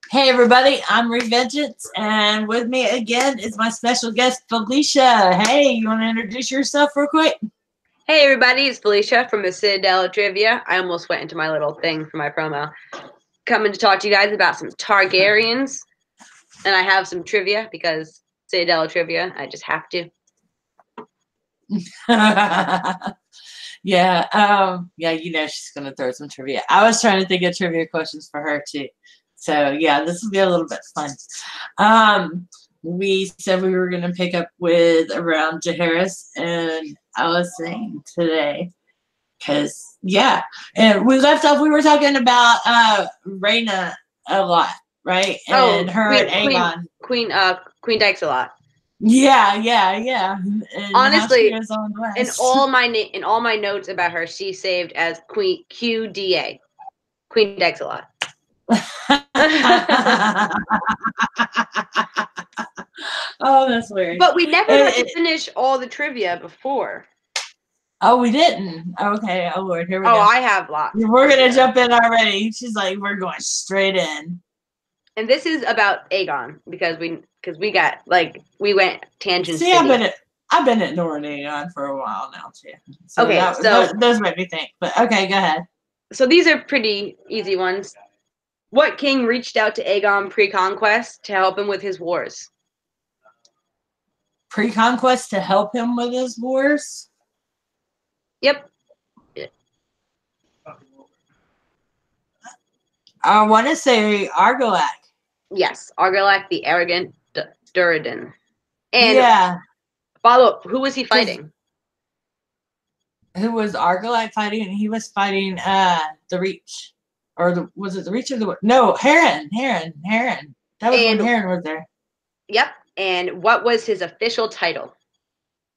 Hey everybody, I'm Revengeance, and with me again is my special guest Felicia. Hey, you want to introduce yourself real quick? Hey everybody, it's Felicia from the Citadel of Trivia. I almost went into my little thing for my promo. Coming to talk to you guys about some Targaryens, and I have some trivia because Citadel of Trivia, I just have to. Yeah, you know she's gonna throw some trivia. I was trying to think of trivia questions for her too. So yeah, this will be a little bit fun. We said we were gonna pick up with around Jaehaerys and Alysanne today. Because yeah, and we left off. We were talking about Rhaena a lot, right? And her and Aegon. Queen Dykes a lot. Yeah. And honestly, how she is on the West. in all my notes about her, she's saved as Queen QDA. Queen Dykes a lot. Oh, that's weird. But we never got to finish all the trivia before. Oh, we didn't. Okay. Oh, Lord. Here we go. Oh, I have lots. We're going to jump in already. She's like, we're going straight in. And this is about Aegon because we got we went tangent. See, I've been ignoring Aegon for a while now too. So okay, those made me think. But okay, go ahead. So these are pretty easy ones. What king reached out to Aegon pre-conquest to help him with his wars? Pre-conquest to help him with his wars? Yep. I want to say Argilac. Yes, Argilac the Arrogant Duradin. And yeah. Follow up, who was he fighting? Who was Argilac fighting? He was fighting the Reach. Or was it the Reach or the... No, Heron. That was when Heron was there. Yep. And what was his official title?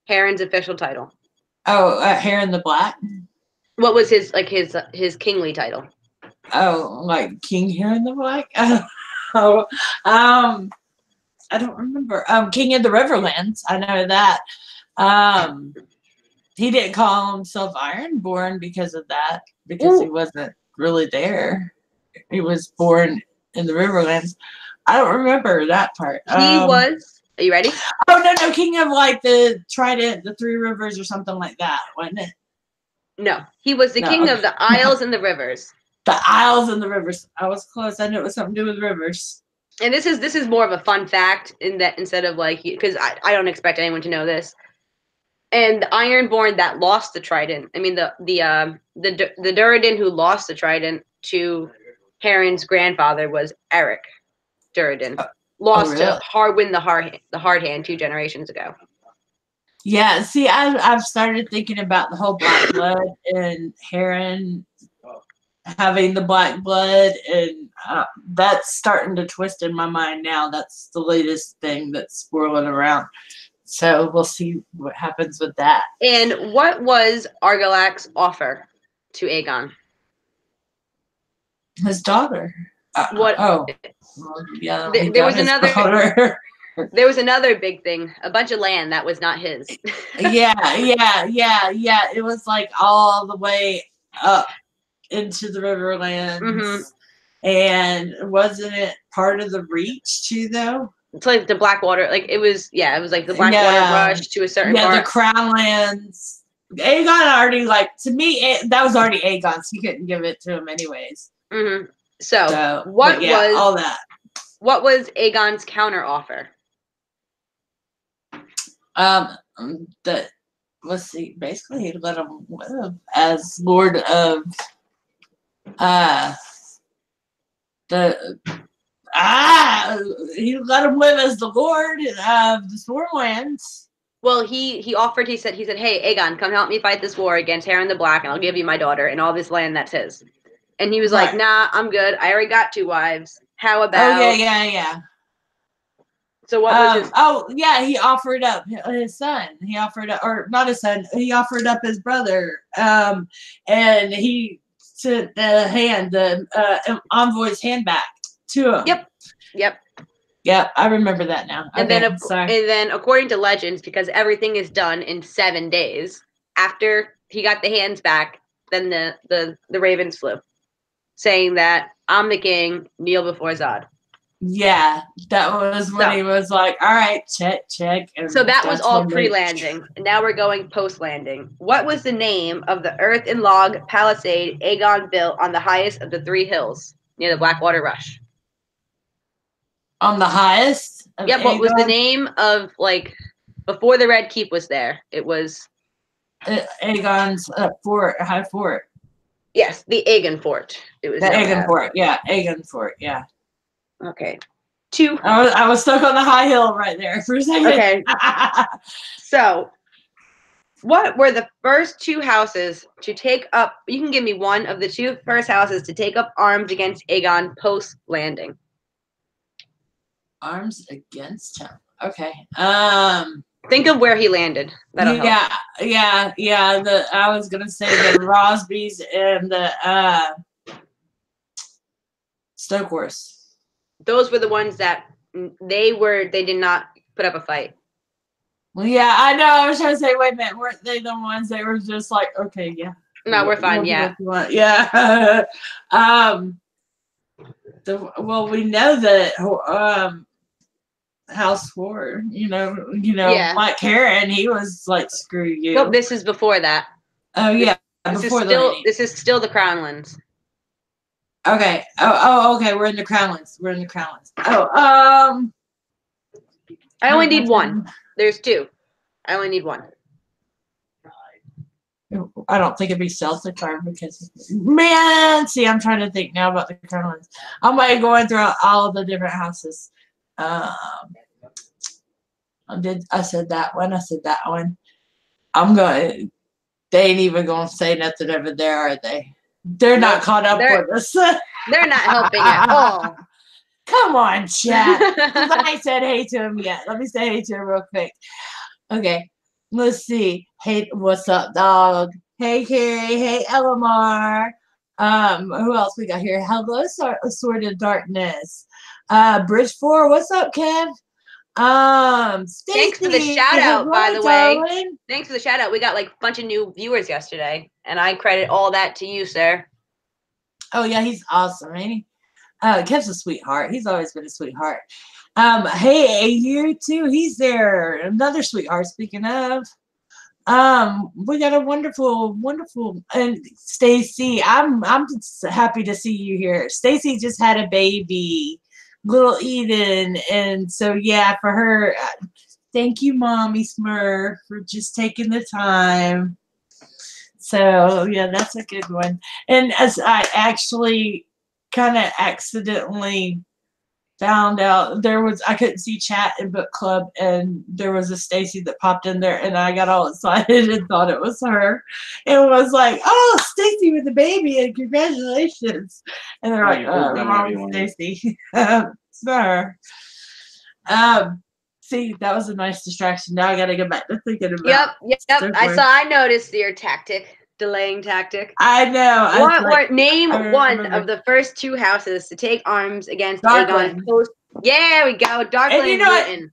Heron's official title. Oh, Heron the Black? What was his kingly title? Oh, like King Heron the Black? I don't remember. King of the Riverlands. I know that. He didn't call himself Ironborn because of that. Because he wasn't really there. He was born in the Riverlands. I don't remember that part. He was. Are you ready? Oh, no. King of like the Trident, the Three Rivers or something like that, wasn't it? No. He was the king of the Isles and the Rivers. The Isles and the Rivers. I was close. I knew it was something to do with rivers. And this is more of a fun fact in that instead of because I don't expect anyone to know this. And the Ironborn that lost the Trident. I mean the Duradin who lost the Trident to Heron's grandfather was Eric Duradin. Lost to Harwin the Hard Hand 2 generations ago. Yeah, see, I've started thinking about the whole black blood and Heron having the black blood, and that's starting to twist in my mind now. That's the latest thing that's swirling around. So we'll see what happens with that. And what was Argilac's offer to Aegon? His daughter. What? Oh, well, yeah. There was another. Daughter. There was another big thing. A bunch of land that was not his. Yeah. It was like all the way up into the Riverlands. Mm-hmm. And wasn't it part of the Reach too, though? It's like the Blackwater, it was like the Blackwater Rush to a certain part. The Crown Lands. Aegon already, to me, that was already Aegon's. He couldn't give it to him anyways. Mm-hmm. So what was all that? What was Aegon's counter offer? Let's see. Basically, he let him live as Lord of he let him live as the Lord of the Stormlands. Well, he offered. He said, "Hey, Aegon, come help me fight this war against Heron the Black, and I'll give you my daughter and all this land that's his." And he was like, "Nah, I'm good. I already got 2 wives. How about?" Oh yeah. So what was his? Oh yeah, he offered up his son. He offered up, or not his son. He offered up his brother. And he sent the envoy's hand back to him. Yep. I remember that now. And then according to legends, because everything is done in 7 days after he got the hands back, then the ravens flew, saying that I'm the king, kneel before Zod. Yeah, that was when So- he was like, "All right, check." And So that was that's all when they- pre-landing. And now we're going post-landing. What was the name of the earth and log palisade Aegon built on the highest of the three hills near the Blackwater Rush? on the highest of Yep, what was the Aegon. name of, like, before the Red Keep was there? It was Aegon's fort, high fort. yes, the Aegon Fort. It was The known Aegon as. fort, yeah, Aegon fort, yeah. Okay. 2. I was stuck on the high hill right there for a second. Okay. So, what were the first 2 houses to take up? You can give me one of the 2 first houses to take up arms against Aegon post landing. Arms against him. Okay. Think of where he landed. That'll help. Yeah. I was gonna say the Rosbys and the Stokehorse. Those were the ones that they did not put up a fight. Well, yeah, I know. I was trying to say, wait a minute, weren't they the ones that were just like, okay, yeah. No, we're fine. Yeah. Yeah. Well, we know that House 4, Yeah. Mike Heron, he was like, screw you. Nope, this is before that. Oh yeah, This before is still the Crownlands. Okay. Okay. We're in the Crownlands. I only need one. There's 2. I only need one. I don't think it'd be Celtic because man, see, I'm trying to think now about the Crownlands. I'm like going through all of the different houses. I said that one. I'm going. They ain't even gonna say nothing over there, are they? They're not caught up with us. They're not helping at all. Come on, chat. I ain't said hey to him yet. Let me say hey to him real quick. Okay, let's see. Hey, what's up, dog? Hey, Carrie. Hey, Elamar. Who else we got here? Hello, Sword of Darkness. Bridge 4. What's up, Kev? Stacey, thanks for the shout out, by the darling. way. Thanks for the shout out. We got like a bunch of new viewers yesterday, and I credit all that to you, sir. Oh yeah, he's awesome, ain't he? Kev's a sweetheart. He's always been a sweetheart. Hey, you too. He's there. Another sweetheart. Speaking of, we got a wonderful, and Stacy. I'm just happy to see you here. Stacy just had a baby, little Eden, and so yeah, for her, thank you, Mommy Smurf, for just taking the time. So yeah, that's a good one. And as I actually kind of accidentally found out I couldn't see chat in book club, and there was a Stacy that popped in there, and I got all excited and thought it was her. It was like, oh, Stacy with the baby, and congratulations. And they're like, wrong Stacy. It's not her. See, that was a nice distraction. Now I gotta go back to thinking about Yep. I noticed your delaying tactic. I know. Name one of the first 2 houses to take arms against Aegon post. Yeah, we go. Darkland and Newton.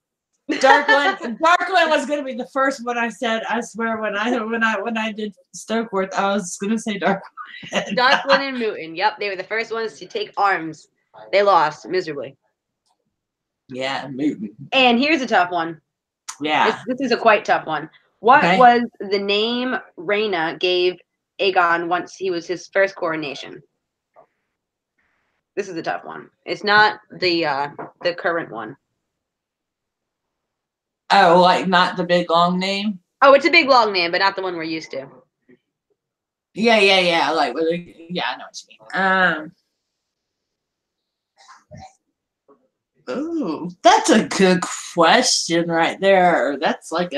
Darkland was gonna be the first one I said. I swear, when I did Stokeworth, I was gonna say Darkland. Darkland and Newton. Yep, they were the first ones to take arms. They lost miserably. Yeah, Newton. And here's a tough one. Yeah, this is a quite tough one. What was the name Rhaena gave Aegon once he was his first coronation? This is a tough one. It's not the current one. Oh, like not the big long name? Oh, it's a big long name, but not the one we're used to. Yeah. Like, yeah, I know what you mean. Ooh, that's a good question right there. That's like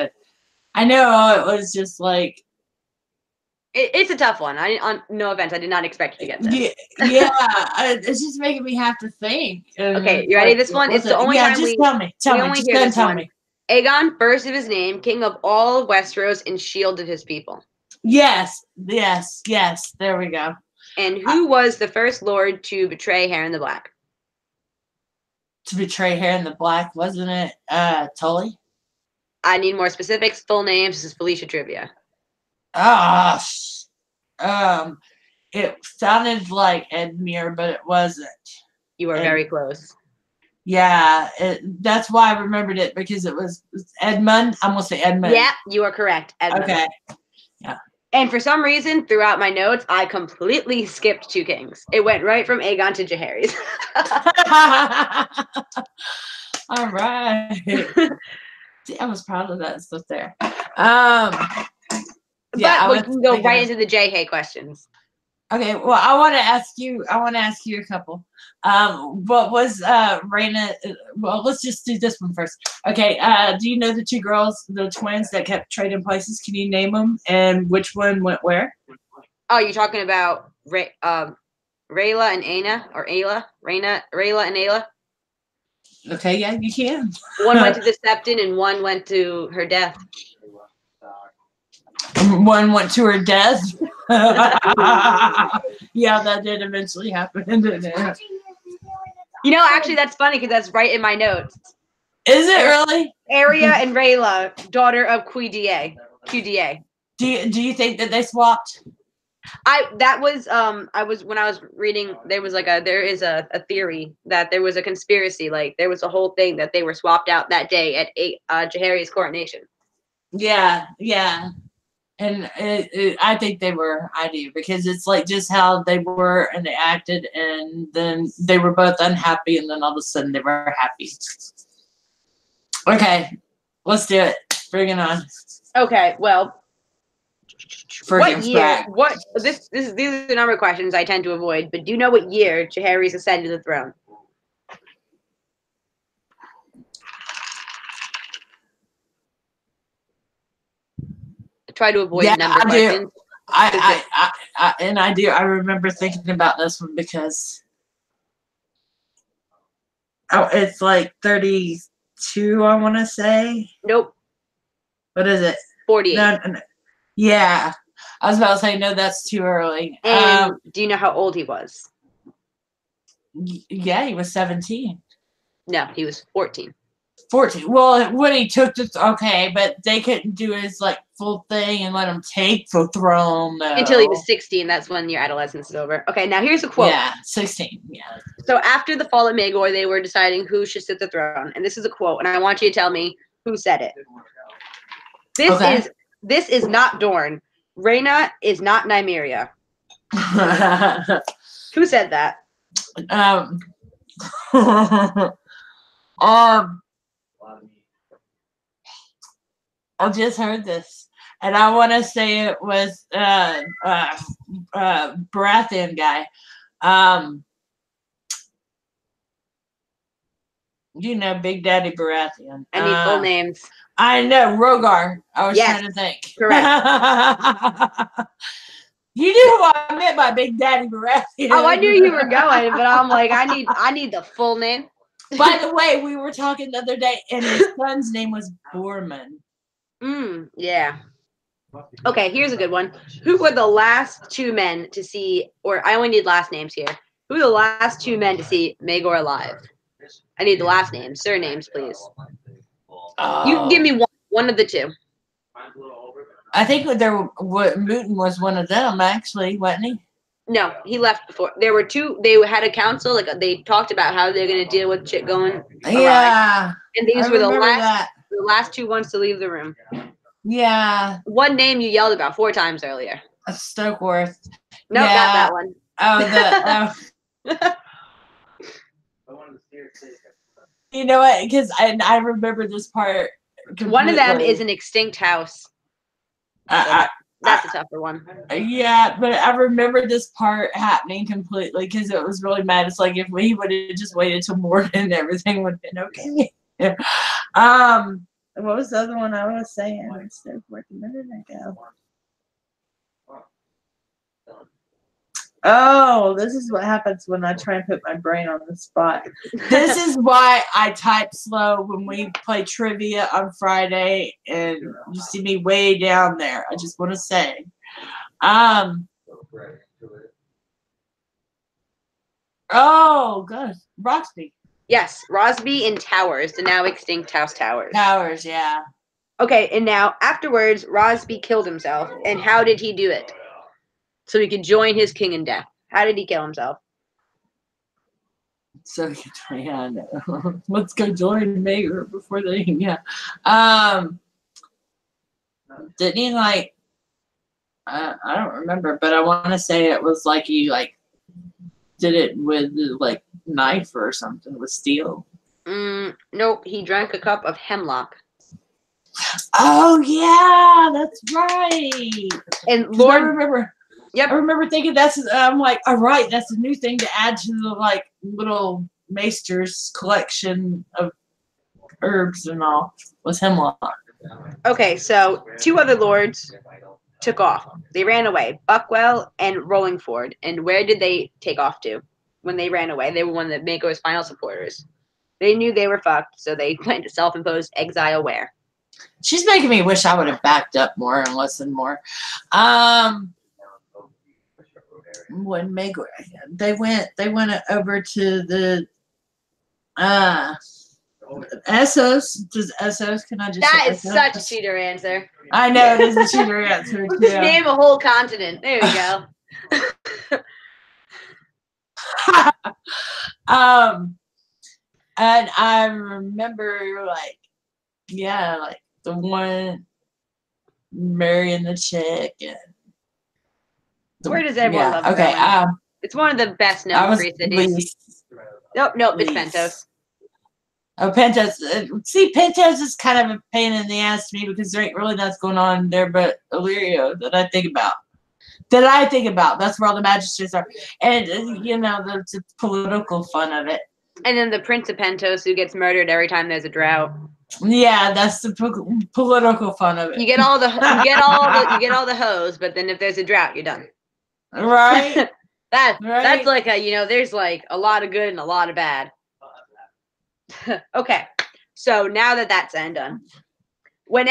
I know it was just like. It's a tough one. No offense, I did not expect you to get this. Yeah, it's just making me have to think. Okay, you ready? This one, it's the only time just tell me. Tell me. Just tell me. Aegon, first of his name, king of all of Westeros, and shielded his people. Yes. There we go. And who was the first lord to betray Harren the Black? To betray Harren the Black, wasn't it Tully? I need more specifics. Full names. This is Felicia Trivia. It sounded like Edmure, but it wasn't. You are very close. Yeah, that's why I remembered it because it was Edmund. I'm gonna say Edmund. Yeah, you are correct, Edmund. Okay. Yeah. And for some reason, throughout my notes, I completely skipped two kings. It went right from Aegon to Jaehaerys. All right. See, I was proud of that stuff there. Yeah, but we can go right into the Jaehae questions. Okay, well, I want to ask you a couple. What was Raina? Well, let's just do this one first. Okay, do you know the two girls, the twins that kept trading places? Can you name them and which one went where? Oh, you're talking about Rayla and Aina, or Ayla? Rayla and Ayla? Okay, yeah, you can. One went to the Septon and one went to her death. One went to her death. Yeah, that did eventually happen, didn't it? You know, actually, that's funny because that's right in my notes. Is it really? Arya and Rayla, daughter of QDA. Do you think that they swapped? I was reading, there is a theory that there was a conspiracy, like there was a whole thing that they were swapped out that day at Jaehaerys' coronation. Yeah. And I think they were. I do, because it's like just how they were and they acted, and then they were both unhappy, and then all of a sudden they were happy. Okay, let's do it. Bring it on. Okay, well, what year? Back. These are the number of questions I tend to avoid, but do you know what year Jaehaerys ascended to the throne? Try to avoid number questions. I do. I remember thinking about this one because it's like 32. I want to say. Nope. What is it? 48. No. Yeah, I was about to say no. That's too early. And do you know how old he was? Yeah, he was 17. No, he was 14. 14. Well, when he took this, okay, but they couldn't do his like full thing and let him take the throne though. Until he was 16. That's when your adolescence is over. Okay, now here's a quote. Yeah, 16. Yeah. So after the fall of Maegor, they were deciding who should sit the throne, and this is a quote, and I want you to tell me who said it. This is not Dorne. Rhaena is not Nymeria. Who said that? I just heard this, and I want to say it was Baratheon guy. You know, Big Daddy Baratheon. I need full names. I know, Rogar. I was trying to think. Correct. You knew who I meant by Big Daddy Baratheon. Oh, I knew you were going, but I'm like, I need the full name. By the way, we were talking the other day, and his son's name was Borman. Yeah. Okay, here's a good one. Who were the last two men to see, or I only need last names here. Who were the last two men to see Maegor alive? I need the last names, surnames, please. You can give me one of the two. I think Mooten was one of them, actually, wasn't he? No, he left before. There were two. They had a council. Like they talked about how they're going to deal with shit going awry. Yeah. And these were the last two ones to leave the room. Yeah. One name you yelled about 4 times earlier. Stokeworth. No, not that one. Oh, You know what? Because I remember this part completely. One of them is an extinct house. That's a tougher one. Yeah, but I remember this part happening completely because it was really mad. It's like if we would have just waited till morning, everything would have been okay. What was the other one I was saying? Stokeworth a minute ago. Oh, this is what happens when I try and put my brain on the spot. This is why I type slow when we play trivia on Friday, and you see me way down there. I just want to say. Oh, gosh. Roxby. Yes, Rosby in Towers, the now extinct House Towers. Towers, yeah. Okay, and now afterwards, Rosby killed himself. And how did he do it? So he could join his king in death. How did he kill himself? So yeah, I know. Let's go join Mayor before they Um didn't he like I don't remember, but I want to say it was like he like did it with like knife or something with steel. Nope, he drank a cup of hemlock. Oh yeah, that's right. And Lord, I remember. Yep. I remember thinking I'm like, all right, that's a new thing to add to the like little maester's collection of herbs and all was hemlock. Okay, so 2 other lords took off. They ran away, Buckwell and Rollingford. And where did they take off to when they ran away? They were one of the Maegor's final supporters. They knew they were fucked, so they went to self-imposed exile where? She's making me wish I would have backed up more and listened more. When Maegor, they went over to the Essos. Does Essos? Can I just? That is such a cheater answer. I know it is a cheater answer. Just name a whole continent. There we go. And I remember like the one marrying the chick and where does everyone love okay going? It's one of the best known free cities. Nope, it's Pentos. Oh, Pentos. See, Pentos is kind of a pain in the ass to me because there ain't really nothing going on there but Illyrio that I think about. That's where all the magistrates are. And, the political fun of it. And then the Prince of Pentos who gets murdered every time there's a drought. Yeah, that's the political fun of it. You get all the hoes, but then if there's a drought, you're done. Right. That's like there's like a lot of good and a lot of bad. Okay, so now that's done, when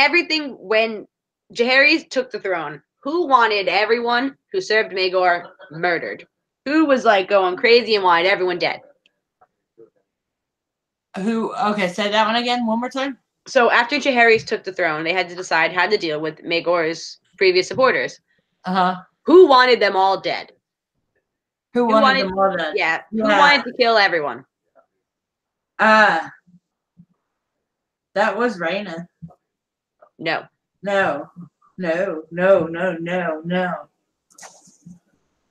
Jaehaerys took the throne, who wanted everyone who served Maegor murdered? Who was like going crazy and wanted everyone dead? Who? Okay, say that one again, one more time. So after Jaehaerys took the throne, they had to decide how to deal with Maegor's previous supporters. Who wanted them all dead? Who wanted them all dead? Yeah. Who wanted to kill everyone? That was Rhaena. No.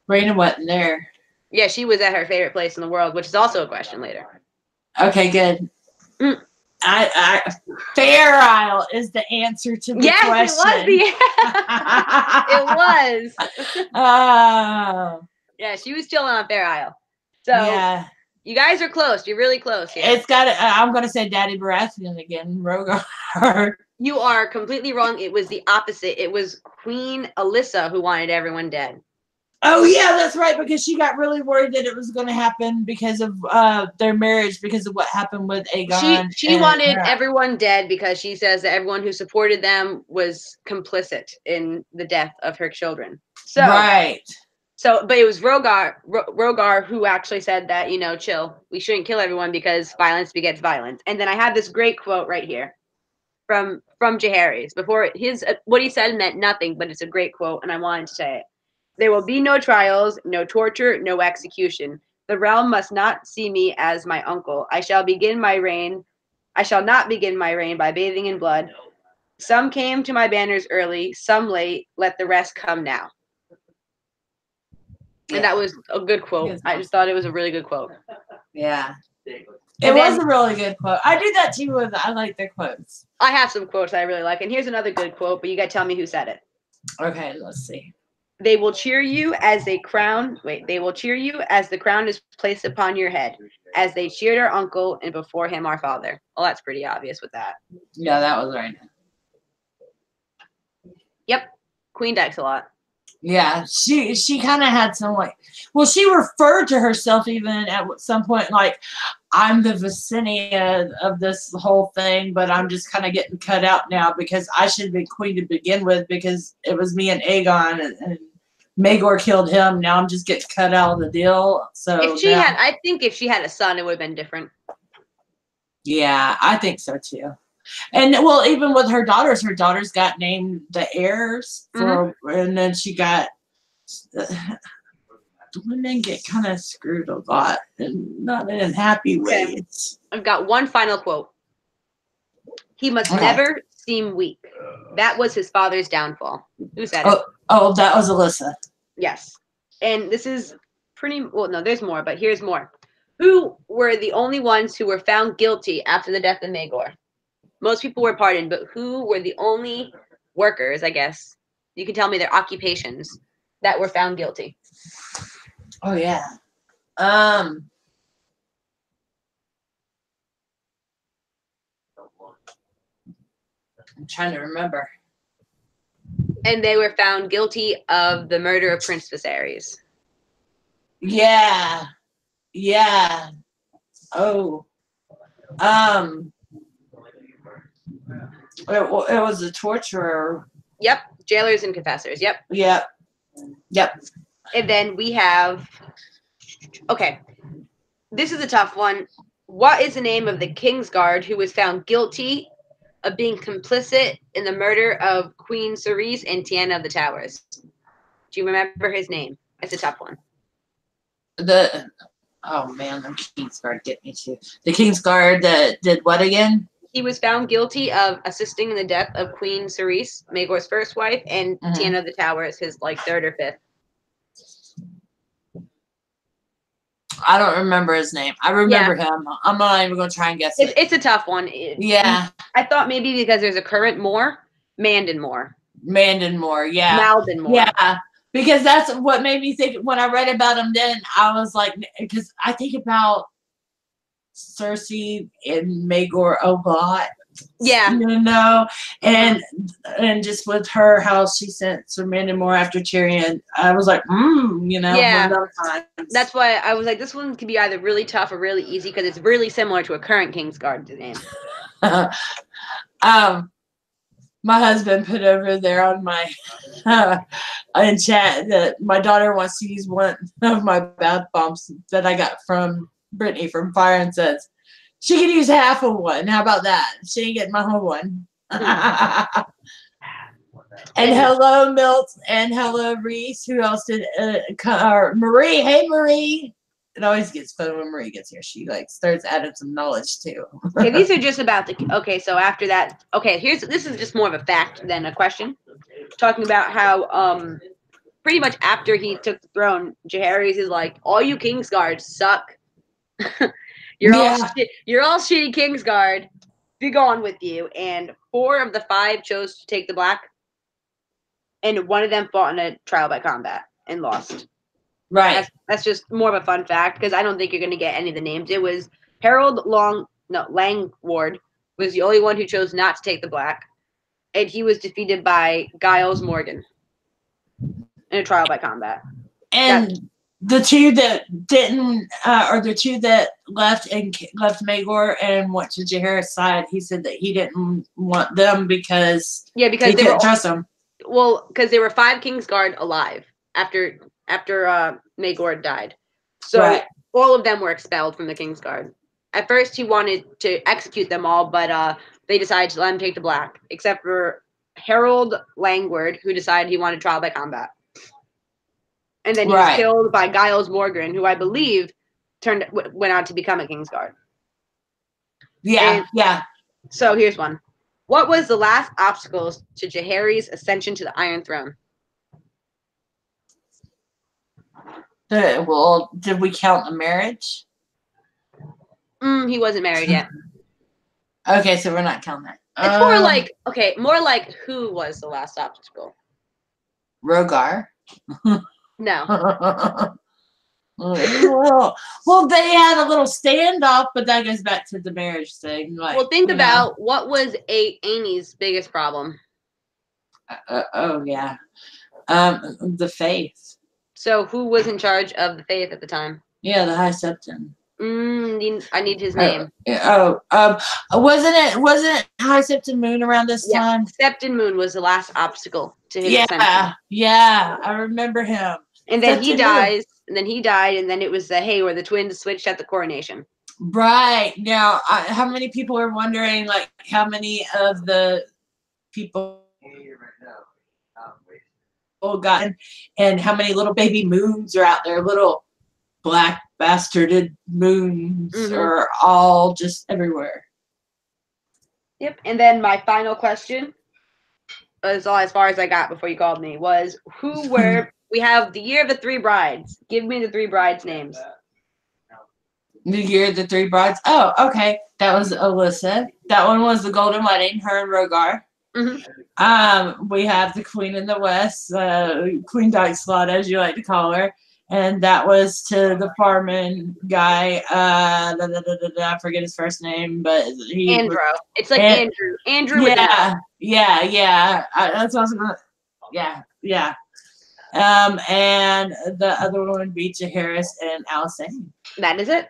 Rhaena wasn't there. Yeah, she was at her favorite place in the world, which is also a question later. Okay, good. Fair Isle is the answer to the question. It was. Yeah, she was chilling on Fair Isle. So yeah. You guys are close. You're really close here. It's got. I'm going to say Daddy Baratheon again. Rogar. You are completely wrong. It was the opposite. It was Queen Alyssa who wanted everyone dead. Oh yeah, that's right. Because she got really worried that it was going to happen because of their marriage, because of what happened with Aegon. She wanted everyone dead because she says that everyone who supported them was complicit in the death of her children. So right. So, but it was Rogar who actually said that, chill. We shouldn't kill everyone because violence begets violence. And then I have this great quote right here from Jaehaerys. Before what he said meant nothing, but it's a great quote, and I wanted to say it. There will be no trials, no torture, no execution. The realm must not see me as my uncle. I shall not begin my reign by bathing in blood. Some came to my banners early, some late. Let the rest come now. And that was a good quote. I just thought it was a really good quote. Yeah. It was a really good quote. I do that too. I like their quotes. I have some quotes I really like. And here's another good quote, but you got to tell me who said it. Okay, let's see. They will cheer you as the crown is placed upon your head, as they cheered our uncle and before him our father. Well, that's pretty obvious with that. Yeah, that was right. Yep. Queen Dykes a lot. Yeah, she kind of had some she referred to herself even at some point like, I'm the Visinia of this whole thing, but I'm just kind of getting cut out now because I should be queen to begin with because it was me and Aegon and Maegor killed him. Now I'm just getting cut out of the deal. So I think if she had a son, it would have been different. Yeah, I think so too. And well, even with her daughters got named the heirs for, and then she got women get kind of screwed a lot, and not in happy Okay. ways. I've got one final quote. He must Okay. never seem weak. That was his father's downfall. Who said it? Oh, that was Alyssa. Yes. And this is pretty, well, no, there's more, but here's more. Who were the only ones who were found guilty after the death of Maegor? Most people were pardoned, but who were the only workers, I guess, you can tell me their occupations, that were found guilty? Oh, yeah. I'm trying to remember. And they were found guilty of the murder of Prince Viserys. Yeah. Yeah. Oh. It was a torturer. Yep. Jailers and confessors. Yep. Yep. And then we have, okay, this is a tough one. What is the name of the Kingsguard who was found guilty of being complicit in the murder of Queen Cerise and Tiana of the Towers? Do you remember his name? It's a tough one. Oh man, the Kingsguard get me too. The Kingsguard that did what again? He was found guilty of assisting in the death of Queen Cerise, Maegor's first wife, and Tiana of the Towers, his like third or fifth. I don't remember his name. I remember him. I'm not even going to try and guess it. It's a tough one. Yeah. I thought maybe because there's a current Moore, Mandon Moore. Yeah. Malden Moore. Yeah. Because that's what made me think when I read about him then. I was like, because I think about Cersei and Maegor a lot. Yeah. You know, and just with her, how she sent Sir Mandon Moore after Tyrion, I was like, you know. Yeah. That's why I was like, this one could be either really tough or really easy because it's really similar to a current Kingsguard name. My husband put over there on my in chat that my daughter wants to use one of my bath bombs that I got from Brittany from Fire and says she can use half of one. How about that? She ain't getting my whole one. And hello, Milt, and hello, Reese. Who else did? Marie. Hey, Marie. It always gets fun when Marie gets here. She like starts adding some knowledge too. Okay, these are just about the. Okay, so after that, okay, this is just more of a fact than a question. Talking about how pretty much after he took the throne, Jaehaerys is like, all you Kingsguards suck. You're all shitty Kingsguard. Be gone with you. And 4 of the 5 chose to take the black, and one of them fought in a trial by combat and lost. Right. That's just more of a fun fact because I don't think you're going to get any of the names. It was Harold Langward was the only one who chose not to take the black, and he was defeated by Giles Morgan in a trial by combat. And the 2 that didn't, or the 2 that left Maegor and went to Jaehaerys' side, he said that he didn't want them because he couldn't trust them. Well, because there were 5 Kingsguard alive after Maegor died, so all of them were expelled from the Kingsguard. At first, he wanted to execute them all, but they decided to let him take the black, except for Harold Langward, who decided he wanted trial by combat. And then he was killed by Giles Morgan, who I believe went on to become a Kingsguard. Yeah. So here's one. What was the last obstacles to Jaehaerys' ascension to the Iron Throne? Well, did we count the marriage? He wasn't married yet. Okay, so we're not counting that. It's more like who was the last obstacle? Rogar. No. Well, they had a little standoff, but that goes back to the marriage thing. Like, well, think about what was Amy's biggest problem. The faith. So who was in charge of the faith at the time? Yeah, the High Septon. I need his name. Wasn't it High Septon Moon around this time? Septon Moon was the last obstacle to his ascension. Yeah, I remember him. And then he dies, and then he died, and then it was where the twins switched at the coronation. Right. Now, how many people are wondering, like, how many of the people gotten, and how many little baby moons are out there, little black bastarded moons are all just everywhere. Yep. And then my final question, is all as far as I got before you called me, was who were we have the year of the three brides. Give me the three brides' names. The year of the three brides. Oh, okay. That was Alyssa. That one was the Golden Wedding, her and Rogar. We have the Queen in the West, Queen Dykeslot, as you like to call her. And that was to the farming guy. I forget his first name, but Andrew. It's like Andrew. Andrew. Yeah. That's what I was gonna. Yeah. And the other one would be Jaehaerys and Alysanne. That is it.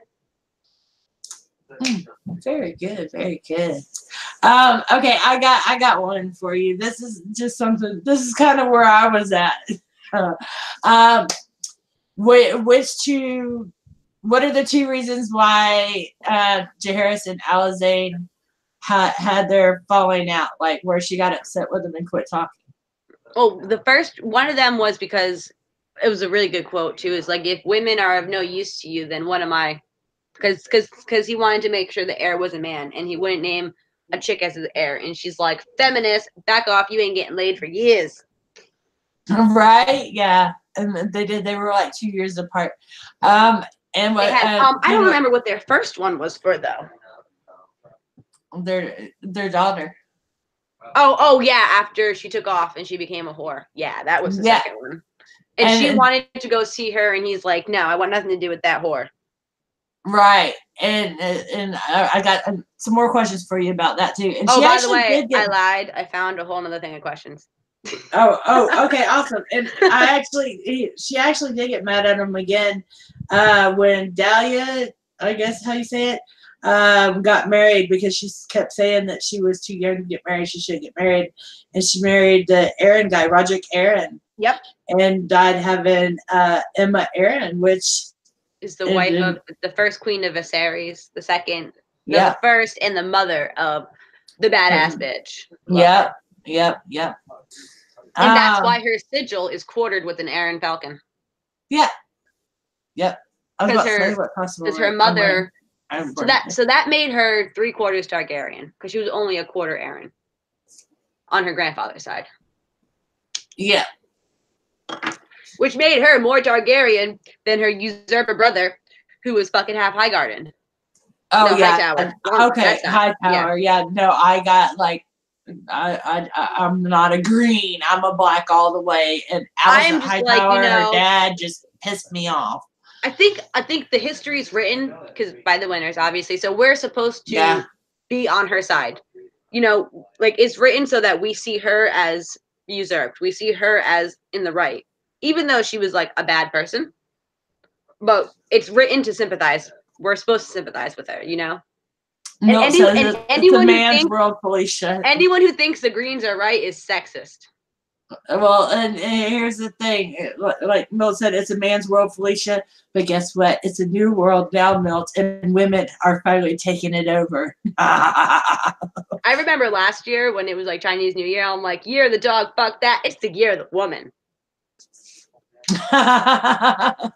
Very good. Okay, I got one for you. This is just something. This is kind of where I was at. Which two? What are the two reasons why Jaehaerys and Alysanne had their falling out? Like where she got upset with him and quit talking. Oh, the first one of them was because it was a really good quote too. It's like, if women are of no use to you, then what am I? Because he wanted to make sure the heir was a man, and he wouldn't name a chick as his heir. And she's like, feminist, back off, you ain't getting laid for years. Right? Yeah. And they did. They were like 2 years apart. And what they had, I don't remember what their first one was for though. Their daughter. Oh yeah. After she took off and she became a whore. Yeah, that was the second one. And she wanted to go see her, and he's like, no, I want nothing to do with that whore. Right. And I got some more questions for you about that too. And oh, by the way, I lied. I found a whole other thing of questions. Okay, awesome. And she actually did get mad at him again when Dahlia, I guess how you say it, got married, because she kept saying that she was too young to get married. She should get married, and she married the Aaron guy, Roderick Aaron. Yep. And died having Emma Aaron, which is the wife of the first queen of Viserys, the second, the first, and the mother of the badass bitch. Yep. And that's why her sigil is quartered with an Aaron falcon. Yeah. Yep. Because her mother. So that made her 3/4 Targaryen, because she was only a quarter Aaron on her grandfather's side. Yeah. Which made her more Targaryen than her usurper brother, who was fucking half Highgarden. Oh, no, yeah. Okay, Hightower. Yeah. No, I got like, I'm not a green. I'm a black all the way. And Alicent Hightower, her dad, just pissed me off. I think the history is written by the winners, obviously. So we're supposed to be on her side. Like it's written so that we see her as usurped. We see her as in the right. Even though she was like a bad person, but it's written to sympathize. We're supposed to sympathize with her, No, anyone who thinks the Greens are right is sexist. Well, and here's the thing. Like Milt said, it's a man's world, Felicia. But guess what? It's a new world now, Milt, and women are finally taking it over. I remember last year when it was like Chinese New Year, I'm like, year of the dog, fuck that. It's the year of the woman. I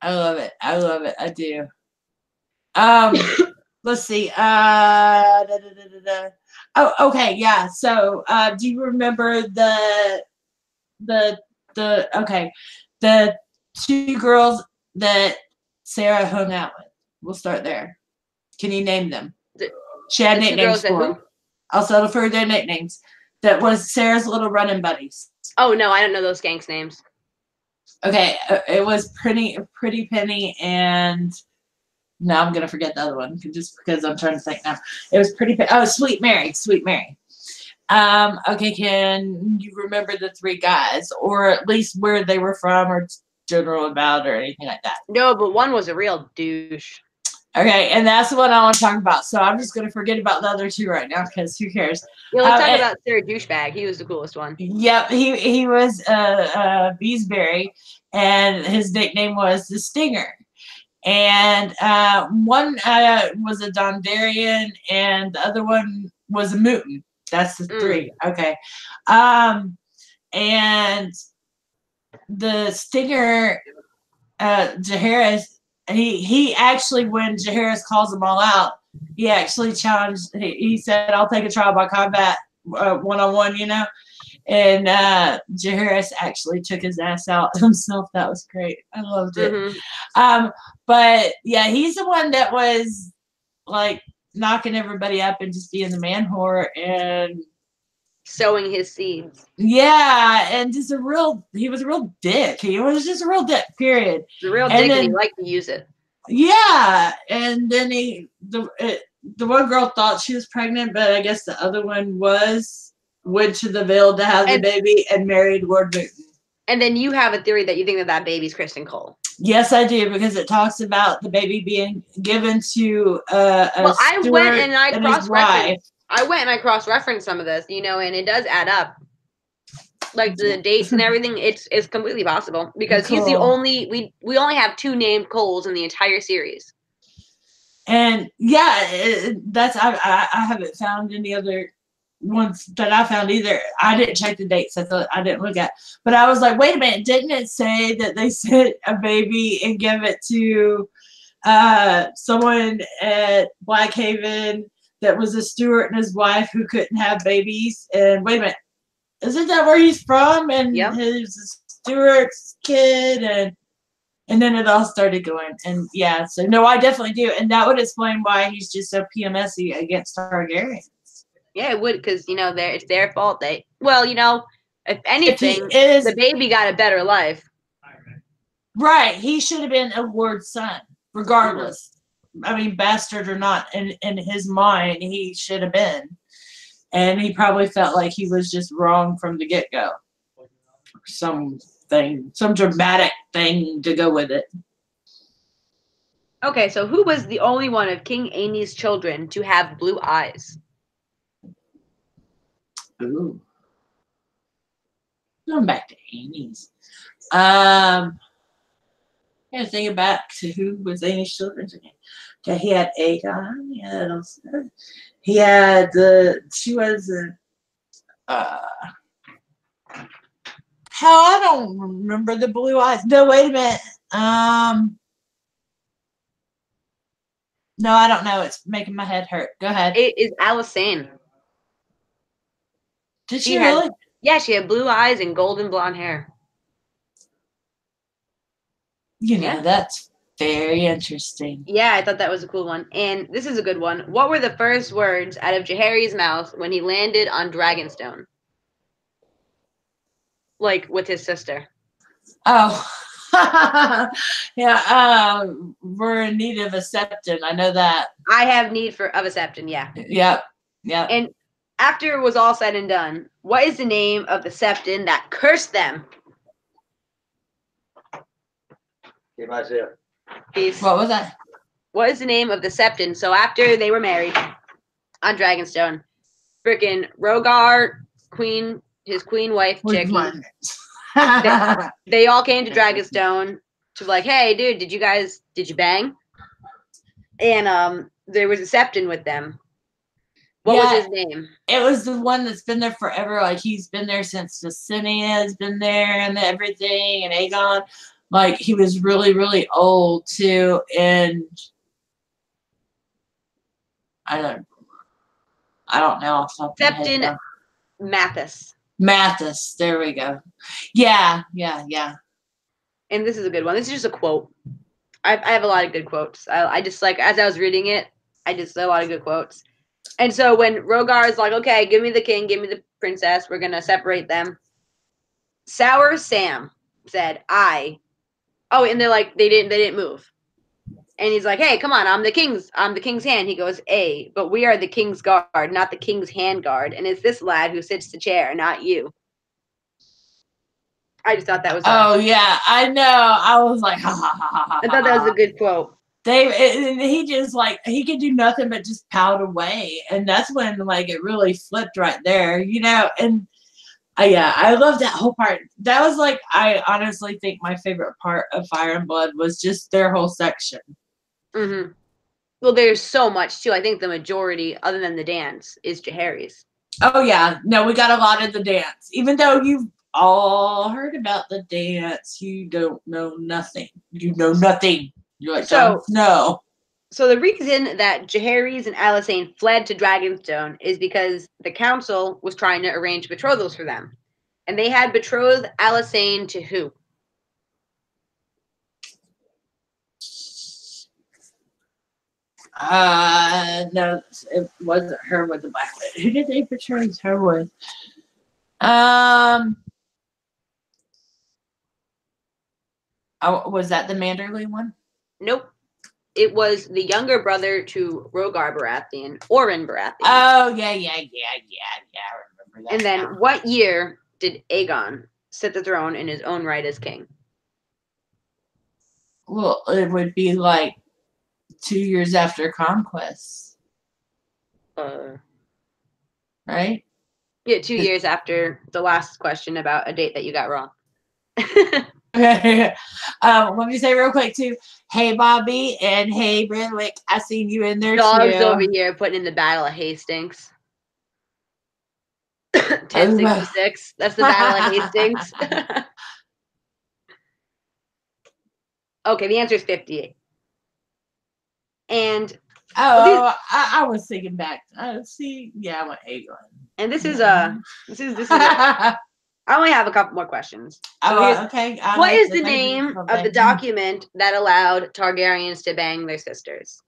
love it. I do. Let's see. Oh, okay, yeah. So, do you remember the two girls that Sarah hung out with? We'll start there. Can you name them? She had nicknames for them. I'll settle for their nicknames. That was Sarah's little running buddies. Oh no, I don't know those gangs' names. Okay, it was Pretty Penny, and now I'm gonna forget the other one just because I'm trying to think now. It was Sweet Mary. Okay, can you remember the three guys, or at least where they were from, or general about, or anything like that? No, but one was a real douche. Okay, and that's the one I want to talk about. So I'm just gonna forget about the other two right now because who cares? Yeah, let's talk about Sarah Douchebag. He was the coolest one. Yep, he was Beesbury, and his nickname was the Stinger. And one was a Dondarrion, and the other one was a Mutant. That's the three. Okay. And and the stinger, Jaehaerys, he actually, when Jaehaerys calls them all out, he actually challenged. He said, "I'll take a trial by combat, 1-on-1," you know. And Jaehaerys actually took his ass out himself. That was great. I loved it. But yeah, he's the one that was like knocking everybody up and just being the man whore and sowing his seeds. Yeah, and just he was a real dick. He was just a real dick, period. The real dick, and he liked to use it. Yeah, and then the one girl thought she was pregnant, but I guess the other one went to the Vale to have the baby and married Lord Newton. And then you have a theory that you think that baby's Kristen Cole. Yes, I do, because it talks about the baby being given to I went and I cross-referenced some of this, and it does add up. Like the dates and everything, it's completely possible because he's the only we only have 2 named Coles in the entire series. And yeah, that's I haven't found any other ones that I found either. I didn't check the dates. I didn't look at, but I was like, wait a minute, didn't it say that they sent a baby and give it to someone at Blackhaven that was a steward and his wife who couldn't have babies? And wait a minute, isn't that where he's from? And his steward's kid, and then it all started going. And yeah, so no, I definitely do, and that would explain why he's just so PMSy against Targaryens. Yeah, it would, because it's their fault. If anything, the baby got a better life. Right, he should have been a Lord's son, regardless. I mean, bastard or not, in his mind, he should have been. And he probably felt like he was just wrong from the get-go. Some dramatic thing to go with it. Okay, so who was the only one of King Aenys' children to have blue eyes? Ooh. Going back to Aenys. I gotta think back to who was Aenys' children again. Okay, he had Aegon, he had she was hell, I don't remember the blue eyes. No, wait a minute. No, I don't know. It's making my head hurt. Go ahead. It is Alysanne. Did she really? Yeah, she had blue eyes and golden blonde hair. That's very interesting. Yeah, I thought that was a cool one. And this is a good one. What were the first words out of Jaehaerys' mouth when he landed on Dragonstone? Like, with his sister. Oh. Yeah, we're in need of a septon. I know that. I have need of a septon, yeah. Yep. And after it was all said and done, what is the name of the septon that cursed them? Peace. What was that? What is the name of the septon? So after they were married on Dragonstone, freaking Rhaegar, his queen wife, Jackie, they all came to Dragonstone to be like, hey, dude, did you bang? And there was a septon with them. What was his name? It was the one that's been there forever. Like, he's been there since Visenya has been there and everything, and Aegon. Like, he was really, really old, too. And I don't know off the top of my head. Septon Mathis. Mathis. There we go. Yeah. And this is a good one. This is just a quote. I have a lot of good quotes. I just, like, as I was reading it, I just saw a lot of good quotes. And so when Rhaegar is like, okay, give me the king, give me the princess, we're going to separate them. Sour Sam said, Oh, and they're like, they didn't move. And he's like, hey, come on, I'm the king's hand. He goes, but we are the king's guard, not the king's hand guard. And it's this lad who sits the chair, not you. I just thought that was awesome. Yeah, I know. I was like, ha ha ha ha. I thought that was a good quote. He just, like, he could do nothing but just pout away. And that's when, like, it really flipped right there, and I love that whole part. That was, like, I honestly think my favorite part of Fire and Blood was just their whole section. Mm-hmm. Well, there's so much, too. I think the majority, other than the dance, is Jaehaerys. Oh, yeah. No, we got a lot of the dance. Even though you've all heard about the dance. You don't know nothing. You know nothing. You're like, So- no. So the reason that Jaehaerys and Alysanne fled to Dragonstone is because the council was trying to arrange betrothals for them. And they had betrothed Alysanne to who? No, it wasn't her with the black lady. Who did they portray her with? Oh, was that the Manderley one? Nope. It was the younger brother to Rhaegar Baratheon, Oren Baratheon. Oh, yeah. I remember that. And then what year did Aegon sit the throne in his own right as king? Well, it would be like 2 years after Conquest. Right? Yeah, 2 years after the last question about a date that you got wrong. Okay. Let me say real quick too. Hey Bobby and hey Brenwick, I seen you in there Dogs too. over here putting in the Battle of Hastings. 1066. That's the Battle of Hastings. Okay, the answer is 58. And I was thinking back. See, yeah, I went Aegon. And this is I only have a couple more questions. So okay. What is the name of the document that allowed Targaryens to bang their sisters?